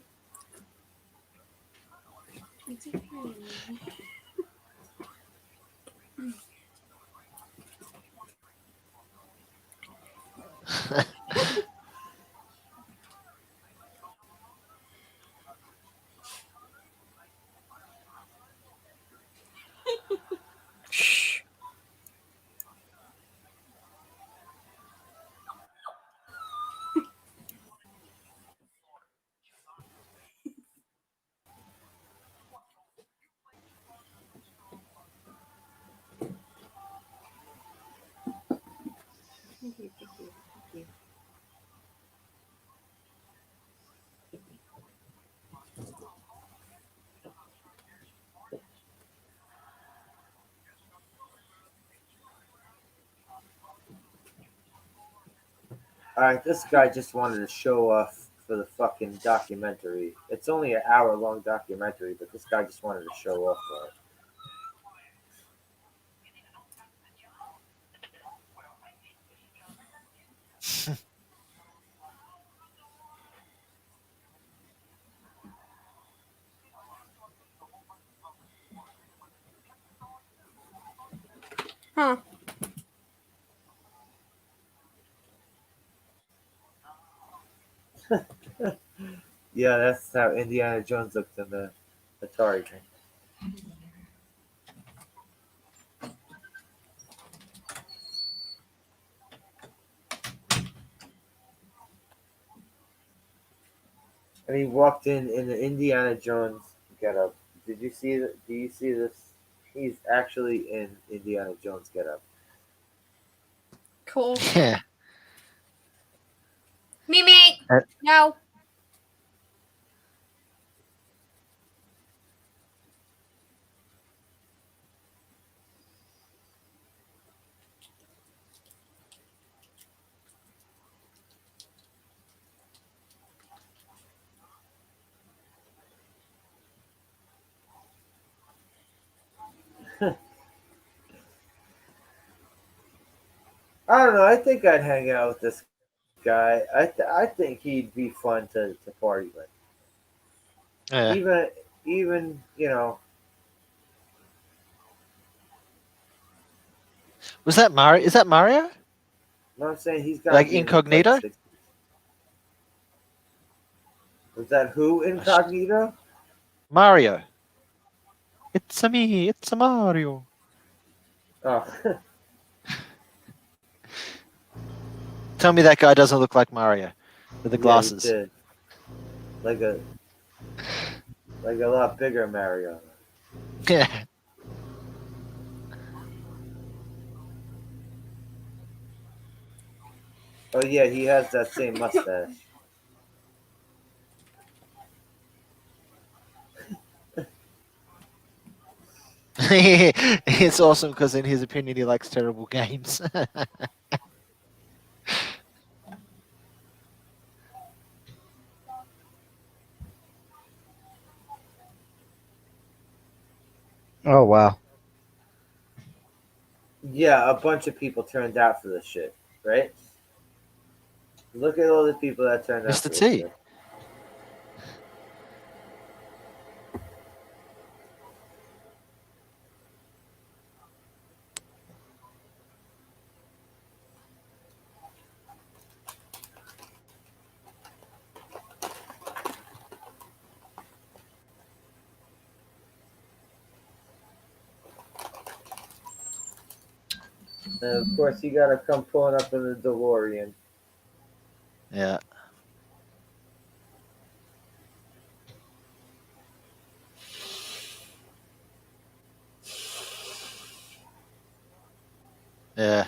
Shh. Alright, this guy just wanted to show off for the fucking documentary. It's only an hour long documentary, but this guy just wanted to show off for it. Huh. Yeah, that's how Indiana Jones looked in the Atari game. And he walked in the Indiana Jones getup. Did you see that? Do you see this? He's actually in Indiana Jones getup. Cool. Yeah. Mimi! Uh, No. I don't know. I think I'd hang out with this guy. I think he'd be fun to party with. yeah. Even Was that Mario? Is that Mario? you know what I'm saying, he's got to Like be in his like incognito? 60s. Was that who incognito? Mario. It's a me. It's a Mario. Oh, Tell me that guy doesn't look like Mario with the yeah, he glasses. did. Like a lot bigger Mario. Yeah. Oh yeah, he has that same mustache. It's awesome because, in his opinion, he likes terrible games. Oh wow. Yeah, a bunch of people turned out for this shit, right? Look at all the people that turned out Mr. for this T. shit. And of course, you gotta come pulling up in the DeLorean. Yeah. Yeah.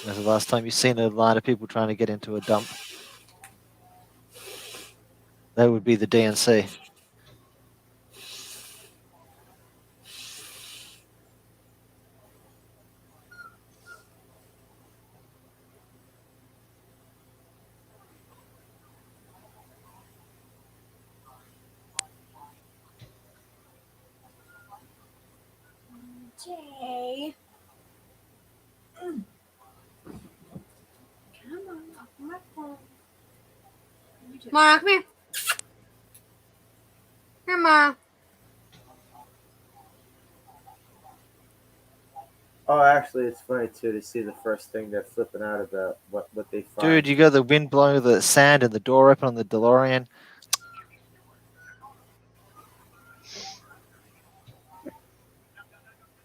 That's the last time you've seen a line of people trying to get into a dump. That would be the DNC. Jay. Come on, off my phone. Mara, come here. Here, Mara. Oh, actually, it's funny too to see the first thing they're flipping out about what they find. Dude, you got the wind blowing the sand and the door open on the DeLorean.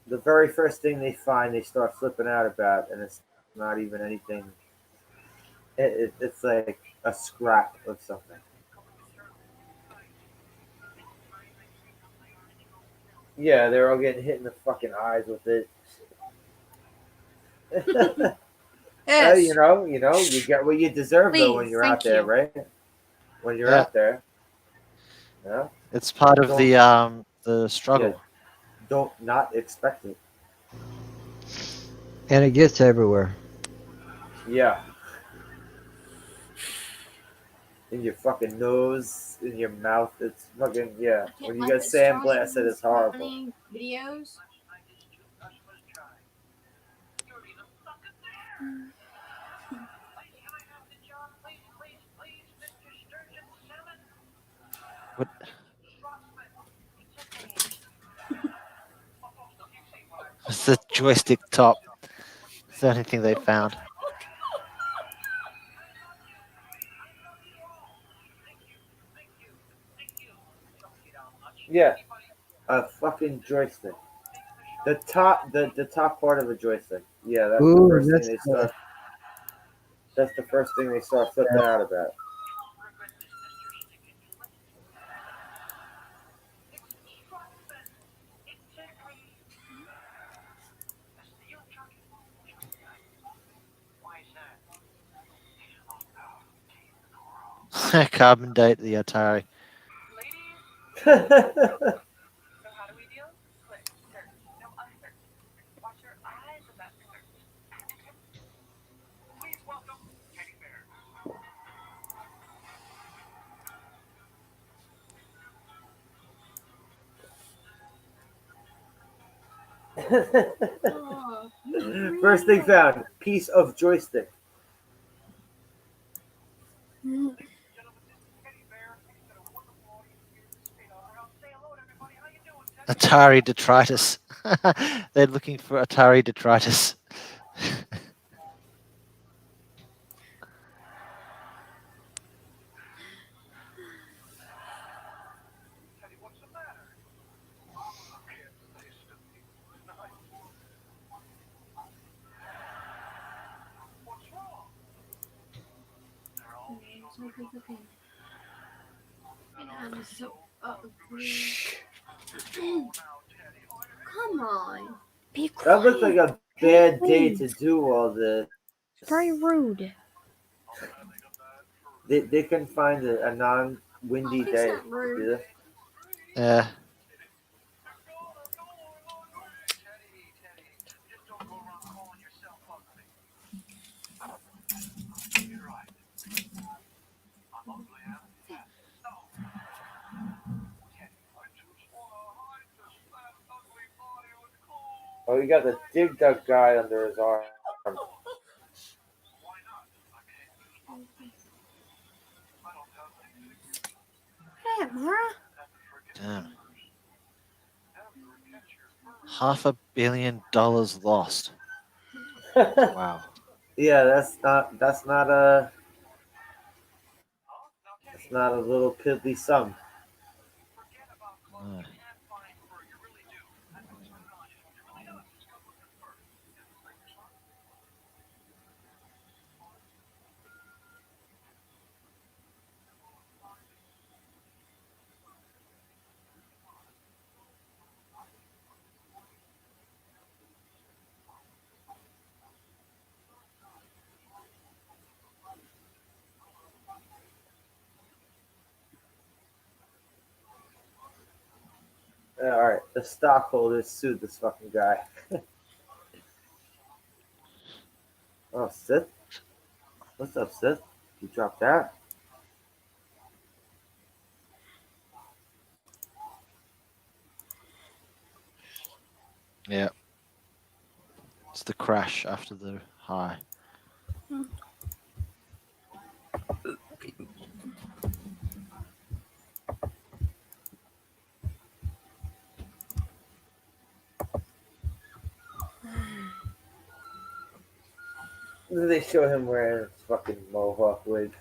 The very first thing they find, they start flipping out about, and it's not even anything. It's like a scrap of something. Yeah, they're all getting hit in the fucking eyes with it. Yes. You get what you deserve though when Please, you're out thank there, you. right? When you're Yeah. out there, yeah. It's part of Don't the yeah, struggle. don't not expect it. And it gets everywhere. Yeah, in your fucking nose, in your mouth. It's fucking yeah. I can't When you let get this straw sandblasted, it's horrible. videos. What? It's the joystick top. It's the only thing they found. Yeah, a fucking joystick. The top part of a joystick. Yeah, that's the Ooh, first thing they start. That's the first thing they start flipping out about. Carbon date the Atari. Oh. First thing found, piece of joystick. Atari detritus. They're looking for Atari detritus. And I'm so ugly. Come on. Be That looks like quiet. a bad day to Please. do all this. Very rude. they can find a Oh, non-windy he's day not to rude. do this. Yeah. Oh, he got the dig dug guy under his arm. Hey, Mara. Damn. $500 million lost. Wow. Yeah, that's not a little piddly sum. No. Yeah, all right, the stockholders sued this fucking guy. Oh, Sith, what's up, Sith? You dropped that? Yeah. It's the crash after the high. They show him wearing his fucking mohawk wig.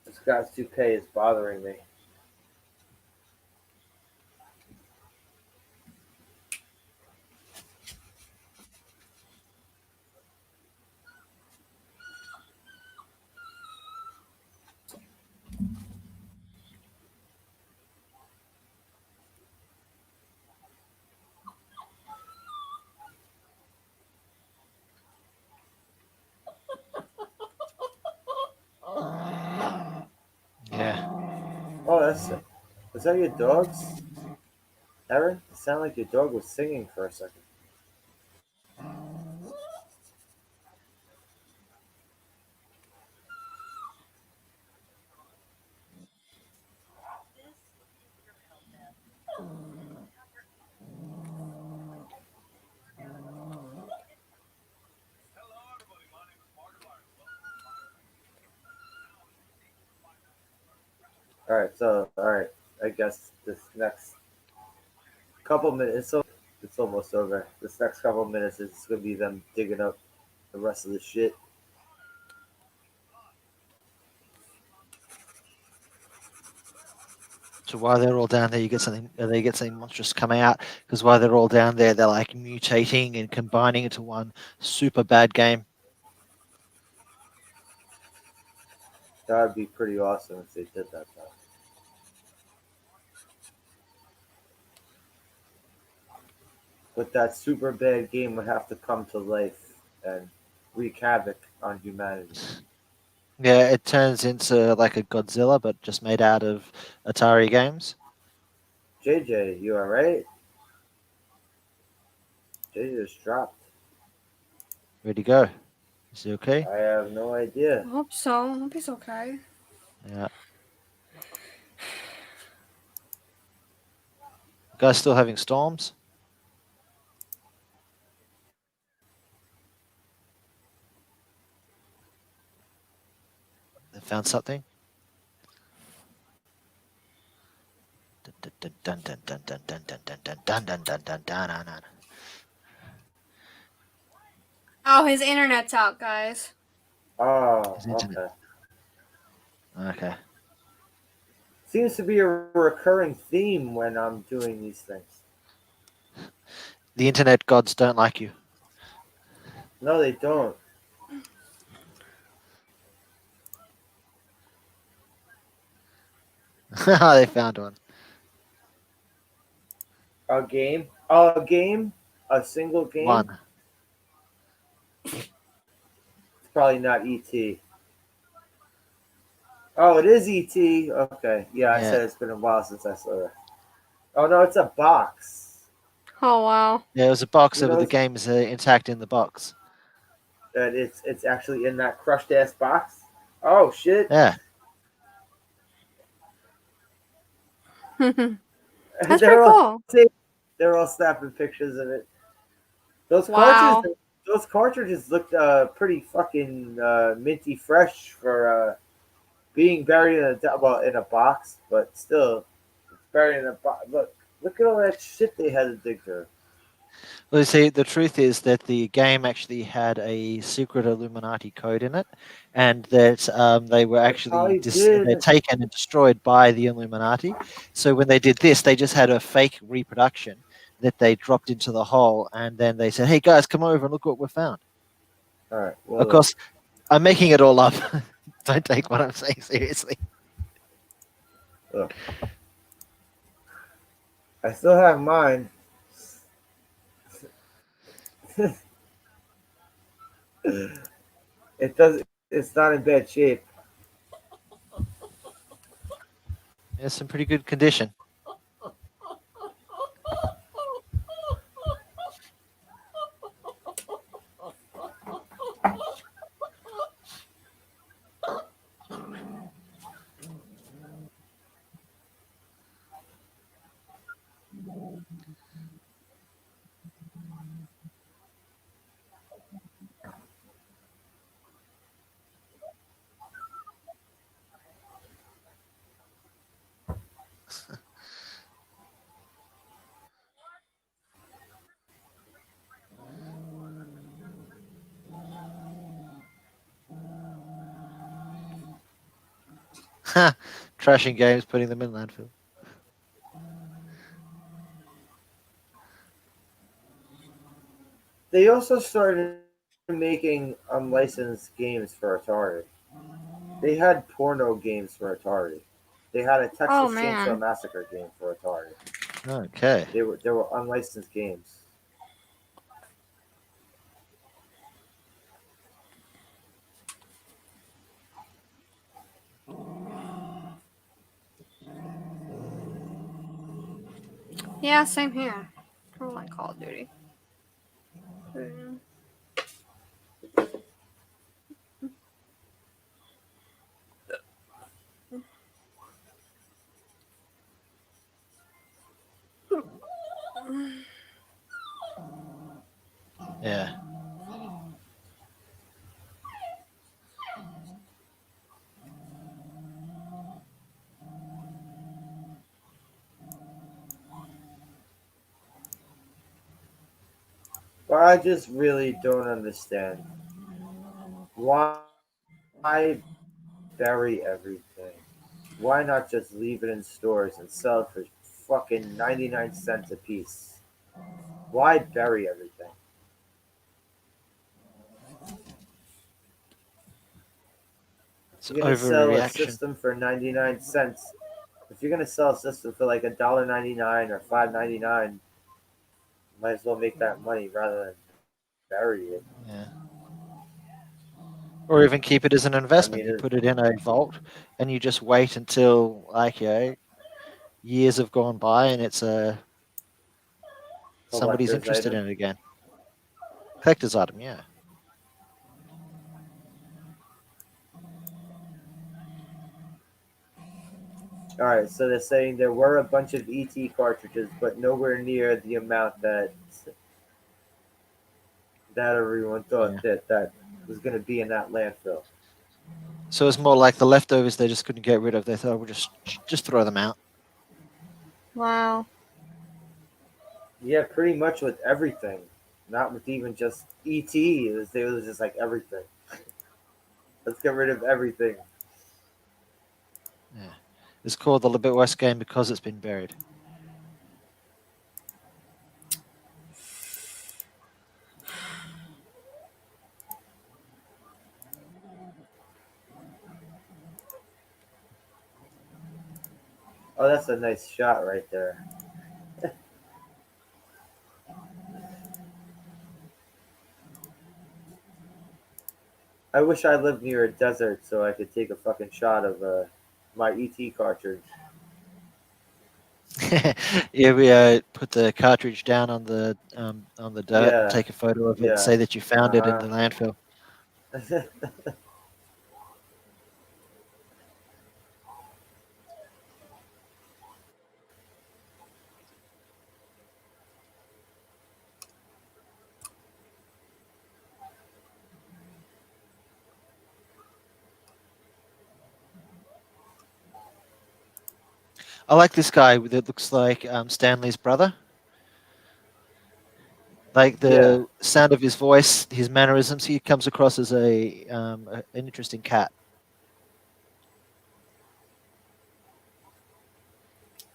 This guy's toupee is bothering me. Yeah. Oh, that's is that your dogs, Erin? It sounded like your dog was singing for a second. All right, so all right, I guess this next couple minutes, it's almost over. This next couple minutes is gonna be them digging up the rest of the shit. So while they're all down there, you get something. They get something monstrous come out because while they're all down there, they're like mutating and combining into one super bad game. That would be pretty awesome if they did that though. But that super bad game would have to come to life and wreak havoc on humanity. Yeah, it turns into like a Godzilla, but just made out of Atari games. JJ, you alright? JJ just dropped. Where'd he go? Is he okay? I have no I idea. hope so. I hope he's okay. Yeah. Guy's still having storms. They found something. Dun, dun, dun, dun, dun, dun, dun, dun, dun, dun, dun, dun, dun, dun, dun, dun, dun. Oh, his internet's out, guys. Oh, His internet. okay. Okay. Seems to be a recurring theme when I'm doing these things. The internet gods don't like you. No, they don't. They found one. A game? A game? A single game? One. It's probably not ET. Oh, it is ET. Okay. Yeah, I Yeah. said it's been a while since I saw it. Oh no, it's a box. Oh wow. Yeah, it was a box You over know the game is intact in the box. that it's actually in that crushed ass box. Oh shit! Yeah. That's pretty they're all cool. they're all snapping pictures of it. Those cartridges, Wow. those cartridges looked pretty fucking minty fresh for being buried in in a box, but still it's buried in a box. Look at all that shit they had to dig through. Well, you see, the truth is that the game actually had a secret Illuminati code in it, and that they were It actually probably did. they're taken and destroyed by the Illuminati. So when they did this, they just had a fake reproduction that they dropped into the hole, and then they said, "Hey guys, come over and look what we found." All right. Of Well, course, I'm making it all up. Don't take what I'm saying seriously. look, I still have mine. It does. It's not in bad shape. It's in pretty good condition. Trashing games, putting them in landfill. They also started making unlicensed games for Atari. They had porno games for Atari. They had a Oh Texas Chainsaw man. Massacre game for Atari. Okay. They were unlicensed games. Yeah, same here. I don't like Call of Duty. Yeah. But I just really don't understand why bury everything. Why not just leave it in stores and sell it for fucking 99 cents a piece? Why bury everything? It's You're gonna sell a overreaction. system for 99 cents. If you're gonna sell a system for like $1.99 or $5.99, might as well make that money rather than bury it. Yeah. Or even keep it as an I investment. mean, You put it in a vault and you just wait until like years have gone by and it's somebody's collector's interested item. in it again. Collector's item, yeah. All right, so they're saying there were a bunch of ET cartridges, but nowhere near the amount that everyone Yeah. thought that was going to be in that landfill. So it's more like the leftovers they just couldn't get rid of. They thought we'll just throw them out. Wow. Yeah, pretty much with everything, not with even just ET. It was just like everything. Let's get rid of everything. Yeah. It's called the Libet West game because it's been buried. Oh, that's a nice shot right there. I wish I lived near a desert so I could take a fucking shot of my ET cartridge. Yeah, we put the cartridge down on the dirt and Yeah, take a photo of it and yeah. say that you found it in Uh the landfill. huh. I like this guy that looks like Stanley's brother. Like Yeah. the sound of his voice, his mannerisms, he comes across as an interesting cat.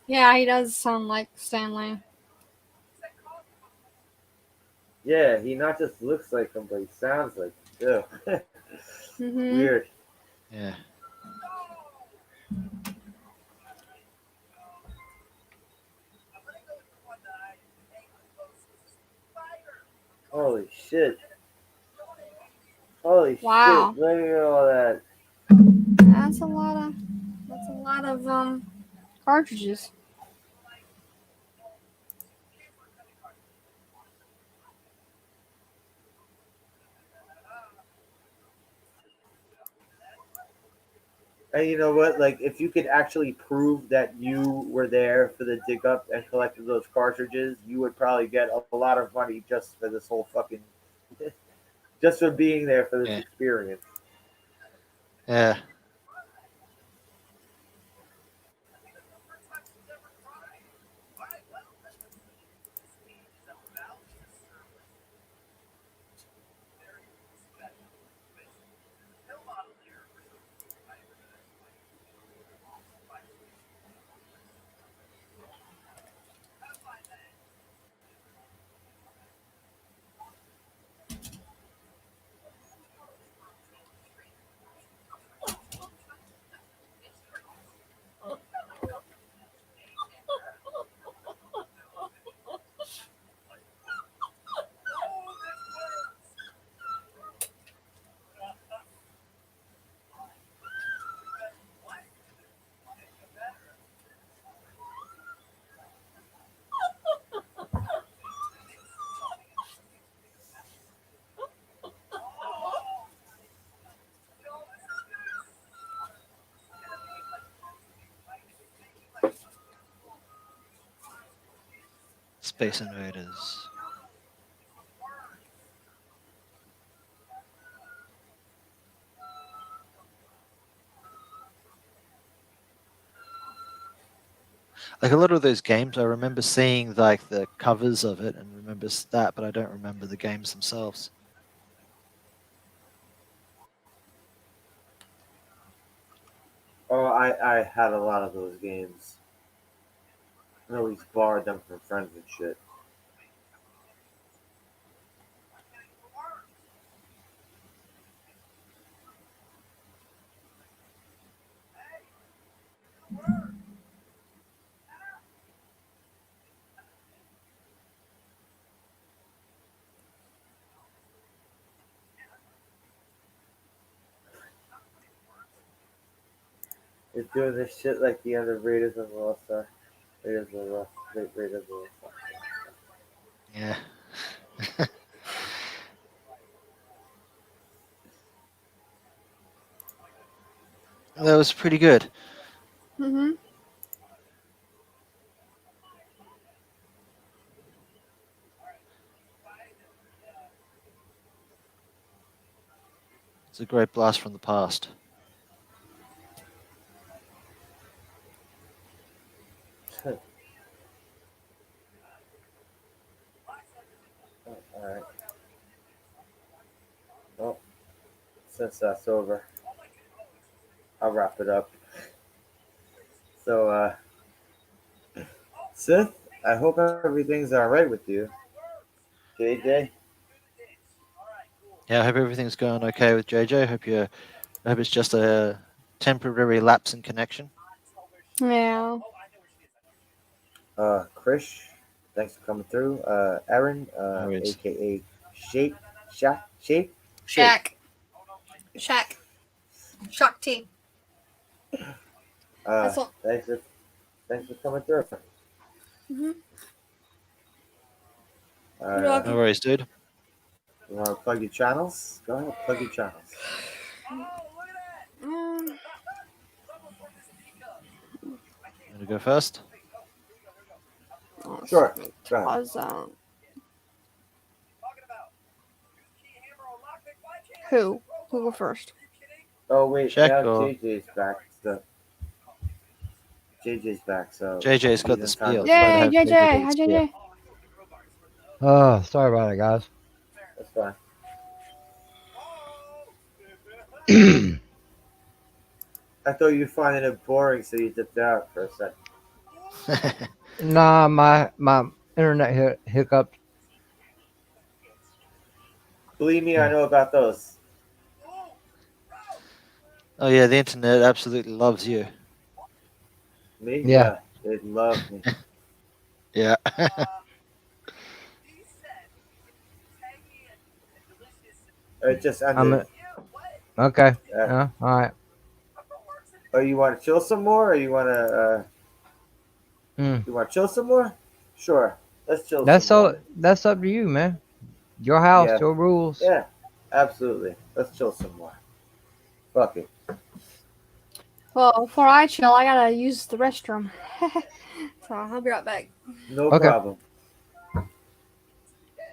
Yeah, he does sound like Stanley. Yeah, he not just looks like him, but he sounds like him too. Mhm. Weird. Yeah. Holy shit. Holy Wow. shit. Look at all that. That's a lot of. That's a lot of cartridges. And you know what? Like, if you could actually prove that you were there for the dig up and collected those cartridges, you would probably get a lot of money just for this whole fucking, just for being there for this Yeah. experience. Yeah. Space Invaders. Like a lot of those games, I remember seeing like the covers of it and remember that, but I don't remember the games themselves. Oh, I had a lot of those games. I always borrowed them from friends and shit. They're doing this shit like the end of Raiders of the Lost Ark. Raiders of the Lost, Raiders of the Lost Ark. Yeah. That was pretty good. Mhm. It's a great blast from the past. All right. Well, since that's over, I'll wrap it up. So, Sith, I hope everything's all right with you. JJ. Yeah, I hope everything's going okay with JJ. I hope it's just a temporary lapse in connection. Yeah. Krish, thanks for coming through. Aaron, No worries. aka Shape, Shape. Shaq. Shaq. Shock T. That's all. Thanks for coming through. Mm-hmm. You're Uh, No welcome. worries, dude. you want to plug your channels? Go ahead, plug your channels. Um, You want to go first? oh, Sure. sweet. Go ahead. How's who? Who go first? Oh wait, Check now or JJ's back. JJ's back, so JJ's got the he's spiel. entitled. You gotta Yay, have JJ! JJ Hi, spiel. JJ. Oh, sorry about it, guys. That's fine. I thought you were finding it boring, so you dipped out for a second. Nah, my internet hiccup. Believe me, I know about those. Oh yeah, the internet absolutely loves you. Me? Yeah. They love me. Yeah. It just I'm ended. okay. Uh, All right. oh, you want to chill some more, or you want to? Mm. You want to chill some more? Sure. Let's chill That's some all. more. That's up to you, man. Your house, Yeah. your rules. Yeah. Absolutely. Let's chill some more. Fuck it. Well, before I chill, I gotta use the restroom. So I'll be right back. No Okay. problem.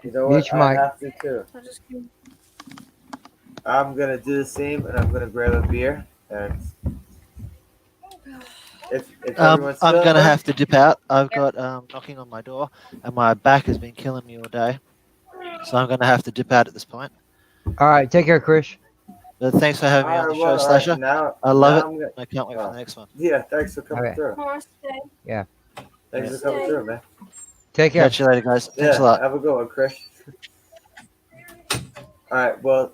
You know Mute what? your I mic. have to too. I just I'm gonna do the same, and I'm gonna grab a beer. And if everyone's I'm feeling gonna good, have to dip out. I've got knocking on my door, and my back has been killing me all day, so I'm gonna have to dip out at this point. All right. Take care, Chris. But thanks for having me on the show, all right. Slasher. Now, I love it. I'm gonna. I can't wait for Oh, the next one. yeah. Thanks for coming Okay. through. Yeah. Thanks Yeah. for coming through, man. Take care. Catch you later, guys. Thanks a Yeah. lot. Have a good one, Chris. All right. Well,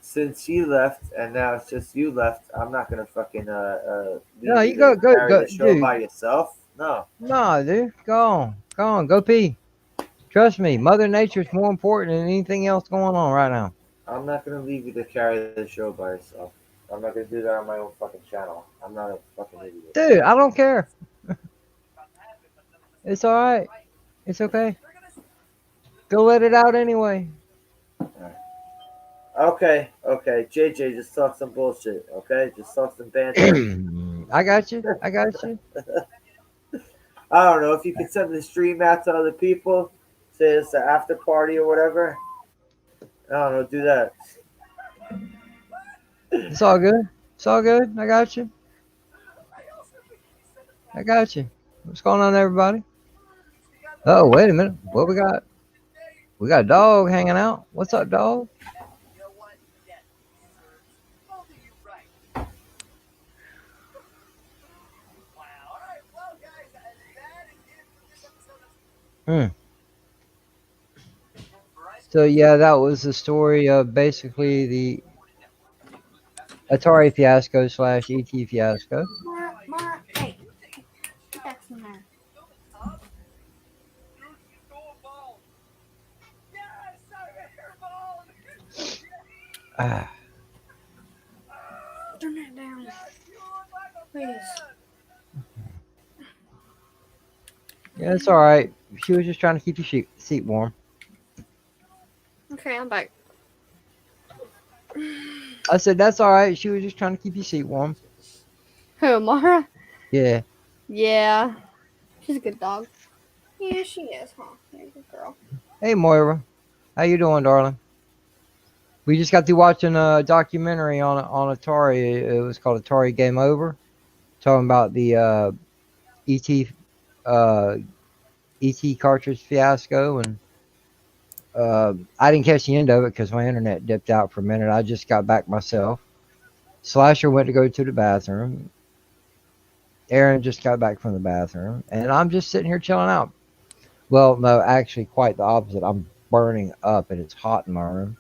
since she left and now it's just you left, I'm not gonna fucking leave No, you you go, to go, carry go, the show dude. by yourself. No. No, dude. Go on, go pee. Trust me, Mother Nature's more important than anything else going on right now. I'm not gonna leave you to carry the show by yourself. I'm not gonna do that on my own fucking channel. I'm not a fucking idiot. Dude, I don't care. It's all right. It's okay. Go let it out anyway. Okay, JJ, just talk some bullshit. Okay, just talk some banter. I got you. I got you. I don't know if you could send the stream out to other people, say it's an after party or whatever. I don't know, do that. It's all good. It's all good. I got you. I got you. What's going on, everybody? Oh, wait a minute. What we got? We got a dog hanging out. What's up, dog? Hmm. So yeah, that was the story of basically the Atari fiasco / ET fiasco. Mara, hey, get back from there. Ah, Turn that down, please. yeah, it's all right. She was just trying to keep your seat warm. Okay, I'm back. I said that's all right. She was just trying to keep your seat warm. Who, Mara? Yeah. Yeah, she's a good dog. Yeah, she is, huh? You're a good girl. Hey Moira, how you doing, darling? We just got through watching a documentary on Atari. It was called Atari Game Over, talking about the ET ET cartridge fiasco, and I didn't catch the end of it because my internet dipped out for a minute. I just got back myself. Slasher went to go to the bathroom. Aaron just got back from the bathroom, and I'm just sitting here chilling out. Well, no, actually, quite the opposite. I'm burning up, and it's hot in my room.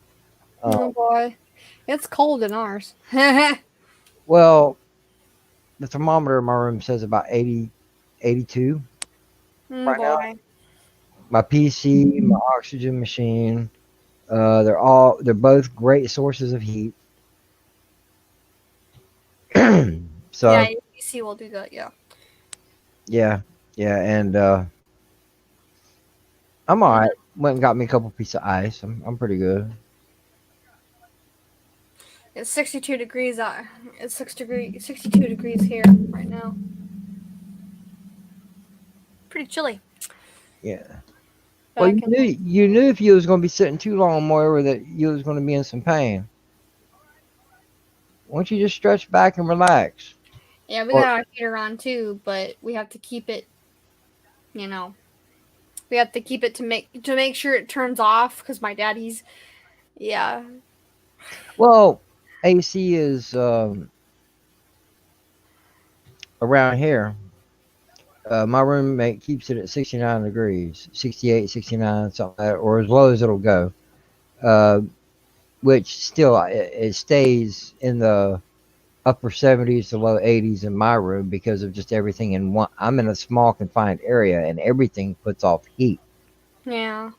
Oh Um, boy, it's cold in ours. Oh well, the thermometer in my room says about 80, 82 right now. boy. My PC, my oxygen machine, they're both great sources of heat. Yeah, So your PC will do that. Yeah. yeah, yeah, and I'm all hmm right. Went and got me a couple pieces of ice. I'm pretty good. It's 62 degrees. It's 62 degrees here right now. Pretty chilly. Yeah. But Well, I you can. knew if you was going to be sitting too long, Moira, that you was going to be in some pain. Why don't you just stretch back and relax? Yeah, we Or got our heater on too, but we have to keep it. You know, we have to keep it to make sure it turns off because my daddy's. Yeah. well, AC is around here. My roommate keeps it at 69 degrees, 68, 69, something like that, or as low as it'll go. Uh, which still it stays in the upper 70s to low 80s in my room because of just everything in one. I'm in a small confined area and everything puts off heat. Yeah.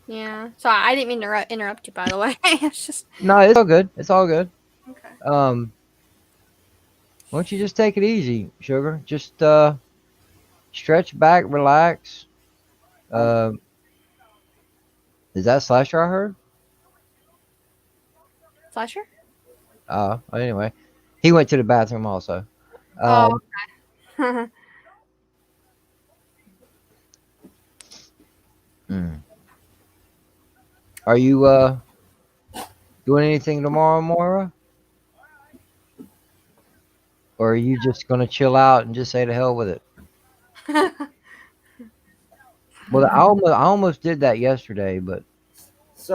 Yeah. So I didn't mean to interrupt you. By the way, it's just No, it's all good. It's all good. okay. Um, why don't you just take it easy, sugar? Just stretch back, relax. Um, Um, is that Slasher I heard? Slasher. Anyway, he went to the bathroom also. Oh. Um, mm. Are you doing anything tomorrow, Moira? Or are you just gonna chill out and just say to hell with it? Well, I almost did that yesterday, but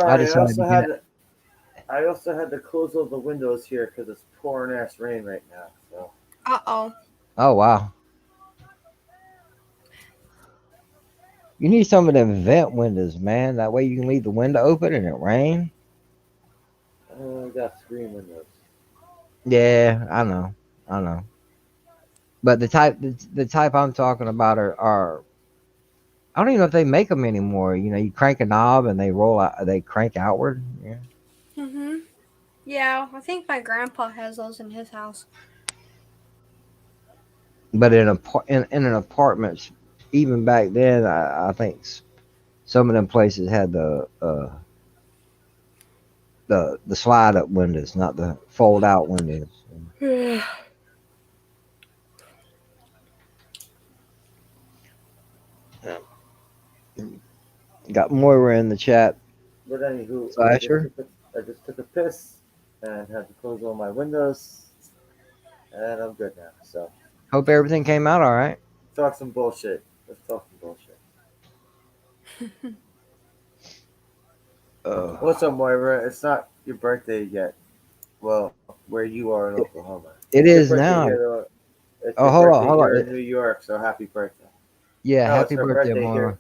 I sorry, decided to get. I also had to close all the windows here because it's pouring ass rain right now. So Uh-oh. Oh wow, you need some of them vent windows, man. That way you can leave the window open and it rain. I got screen windows. Yeah, I know. But the type I'm talking about are I don't even know if they make them anymore. You know, you crank a knob and they roll out. They crank outward. Yeah. Mhm. Yeah, I think my grandpa has those in his house. But in an apartment, even back then, I think some of them places had the slide up windows, not the fold out windows. Yeah. Got Moira in the chat. But anywho, Slasher. I just took a piss and had to close all my windows, and I'm good now. So Hope everything came out all right. talk some bullshit. Let's talk some bullshit. Uh, What's up, Moira? It's not your birthday yet. Well, where you are in it, Oklahoma. it It's your is birthday now. here, though. It's Oh, your hold on, birthday hold on. here in New York, so happy birthday. Yeah, No, it's happy her birthday, birthday Moira.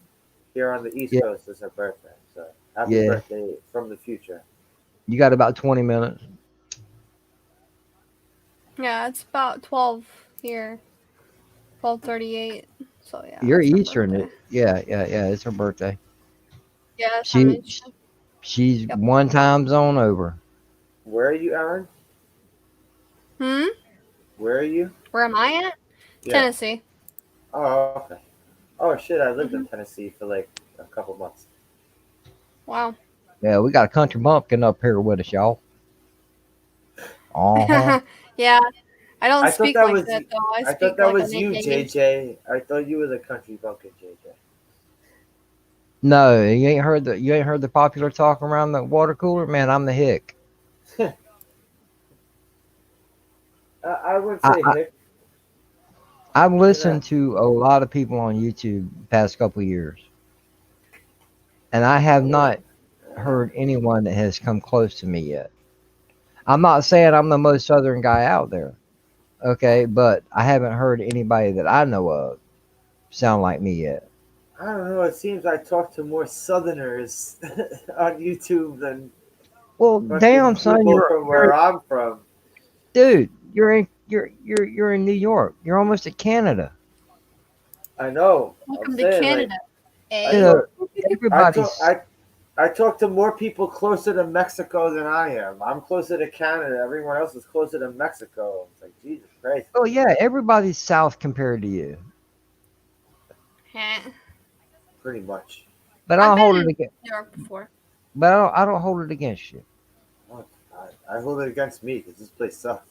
here on the East Yeah, Coast. It's her birthday, so happy yeah. birthday from the future. You got about 20 minutes. Yeah, it's about 12 here. 12:38. So yeah, You're it's her Eastern. birthday. Yeah. It's her birthday. Yes, I'm She in. she's Yep. one time zone over. Where are you, Aaron? Hmm? Where are you? Where am I at? Yeah. Tennessee. Oh, okay. Oh shit! I lived in Mhm. Tennessee for like a couple months. Wow. Yeah, we got a country bumpkin up here with us, y'all. Uh huh. Yeah, I don't I thought speak that like was that though. I I thought speak that like a was you, native. JJ. I thought you were the country bumpkin, No, you ain't heard the popular talk around the water cooler, man. I'm the hick. JJ. I wouldn't I, say I hick. I've You know. listened to a lot of people on YouTube the past couple years, and I have Yeah. not heard anyone that has come close to me yet. I'm not saying I'm the most southern guy out there. Okay, but I haven't heard anybody that I know of sound like me yet. I don't know. It seems I talk to more Southerners on YouTube than Well, fucking damn, son, people from you're where I'm from. dude. You're in New York. You're almost at Canada. I know. I'm Welcome to saying like Canada, I You eh? know, talk. I talk. everybody's. I talk to more people closer to Mexico than I am. I'm closer to Canada. Everyone else is closer to Mexico. It's like Jesus Christ. Oh yeah, everybody's south compared to you. Heh. Pretty much. But I I've don't been hold it in against. New York before. But I don't hold it against you. Oh, I hold it against me because this place sucks.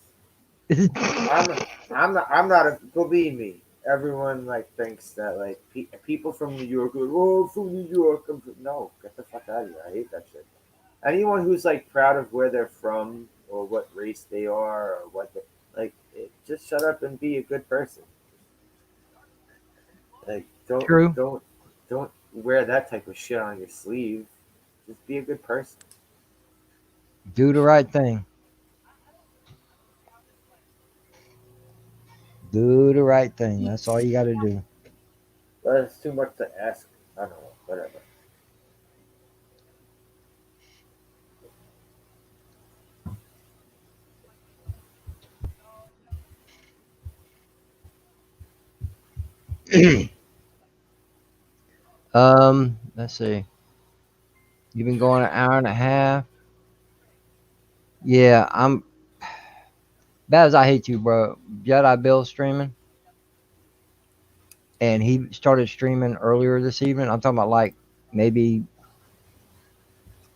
I'm I'm not a believe me. Everyone like thinks that like people from New York are like, oh, I'm from New York. No, get the fuck out of here. I hate that shit. Anyone who's like proud of where they're from or what race they are or what they, like, just shut up and be a good person. Like True. don't wear that type of shit on your sleeve. Just be a good person. Do the right thing. Do the right thing. That's all you got to do. But it's too much to ask. I don't know. Whatever. Let's see. You've been going an hour and a half. Yeah, I'm bad as I hate you, bro. Jedi Bill streaming, and he started streaming earlier this evening. I'm talking about like maybe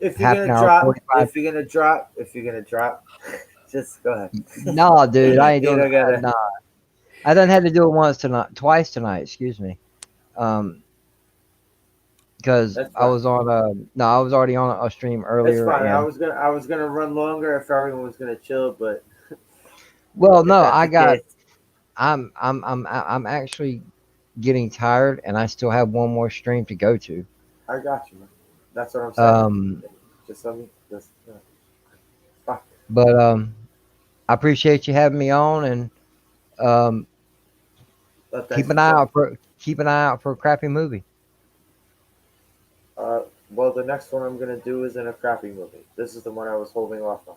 If you're half gonna an hour, drop, 45. if you're gonna drop, just go ahead. Nah, dude, I ain't You doing don't that. gotta. Nah, I done had to do it once tonight, twice tonight. Excuse me. Um, because That's I fine. was on no, I was already on a stream It's earlier, fine. and I was gonna run longer if everyone was gonna chill, but well, if no, that's the case, I'm actually getting tired, and I still have one more stream to go to. I got you, man. That's what I'm saying. Um, Just let me just fuck. but I appreciate you having me on, and um, But thanks for joining. keep an eye out for a crappy movie. Well, the next one I'm gonna do is in a crappy movie. This is the one I was holding off on.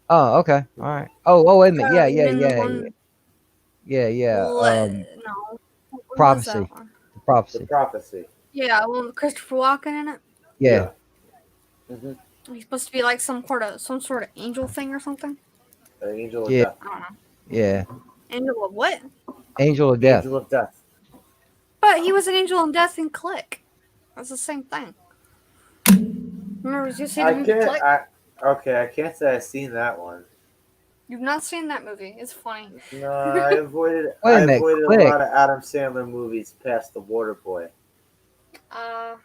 Oh, okay, all right. Oh, wait a minute. You mean the one? Yeah. No. What was Prophecy, that one? the The prophecy. Prophecy. Yeah, one with Christopher Walken in it. Yeah, Yeah. hmm He's supposed to be like some sort of angel thing or something. The Angel of yeah, Death. I don't know. yeah. Angel of what? Angel of Death. Angel of Death. But he was an angel in Death and Click. That's the same thing. Remember, did you see the I movie can't. Click? Okay. I can't say I've seen that one. You've not seen that movie. It's funny. No, I avoided. Wait I a minute. avoided a Click. lot of Adam Sandler movies past The Water Boy. Uh,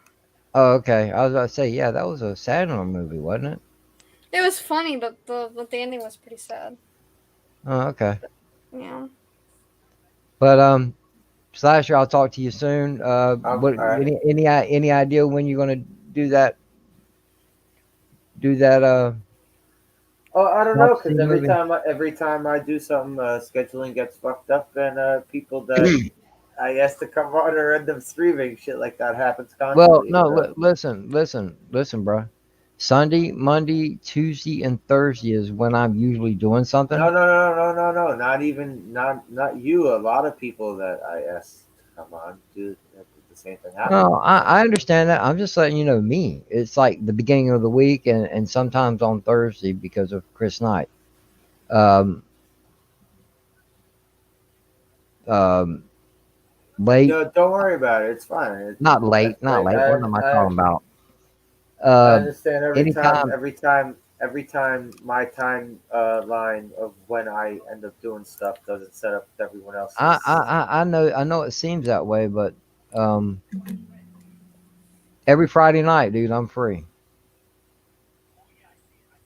Oh, okay. I was about to say, yeah, that was a Sandler movie, wasn't it? it was funny, but the ending was pretty sad. Oh, okay. Yeah. But Slasher, I'll talk to you soon. What All right. any idea when you're gonna do that? Do that Oh, I don't know, prophecy because movie? every time I do something, scheduling gets fucked up, and people that I ask to come on or end up streaming, shit like that happens Well, constantly. no. So. Listen, bro. Sunday, Monday, Tuesday, and Thursday is when I'm usually doing No, something. no, no, no, no, no. Not even not you. A lot of people that I ask to come on do the same thing happen. No, I understand that. I'm just letting you know me. It's like the beginning of the week, and sometimes on Thursday because of Chris Knight. Um, um, late, No, don't worry about it. It's fine. not late, not Like late. What am I talking about? I Uh, understand anytime. every time my time line of when I end up doing stuff doesn't set up with everyone else's. I know it seems that way, but um, every Friday night, dude, I'm free.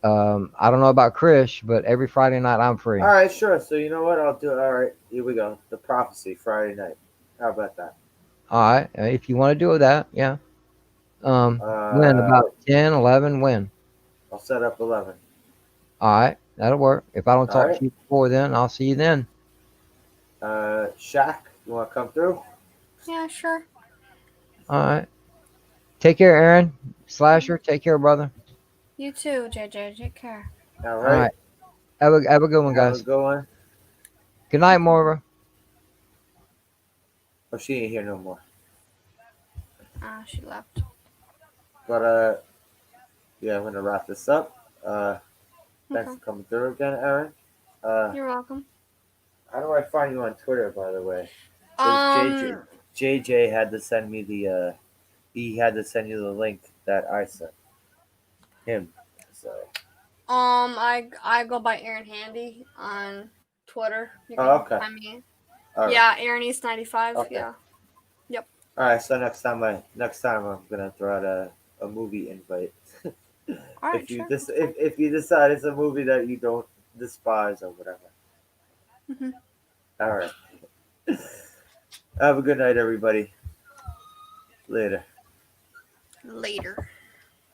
I don't know about Chris, but every Friday night I'm All free. right, sure. So you know what? I'll do. All right, here we go. The Prophecy Friday night. How about that? All right, if you want to do that, yeah. When Uh, about 10, 11, when? I'll set up 11. All right, that'll work. If I don't All talk right. to you before then, I'll see you then. Shaq, you want to come through? Yeah, sure. All right. Take care, Aaron. Slasher, take care, brother. You too, JJ. Take care. All All right. right. Have a good one, Have a guys. good one. Good night, Moira. Oh, she ain't here no more. Ah, she left. But yeah, I'm gonna wrap this up. Thanks Okay. for coming through again, Aaron. You're welcome. How do I find you on Twitter, by the way? Because Um, JJ had to send me the he had to send you the link that I sent him. So I go by Aaron Handy on Twitter. You oh, can okay, find me. all right, Yeah, Aaron East 95. okay, Yeah. Yep. all right. So next time I'm gonna throw out a movie invite. All right, sure. That's fine. If you decide it's a movie that you don't despise or whatever. Mhm. All right. Have a good night, everybody. Later. Later.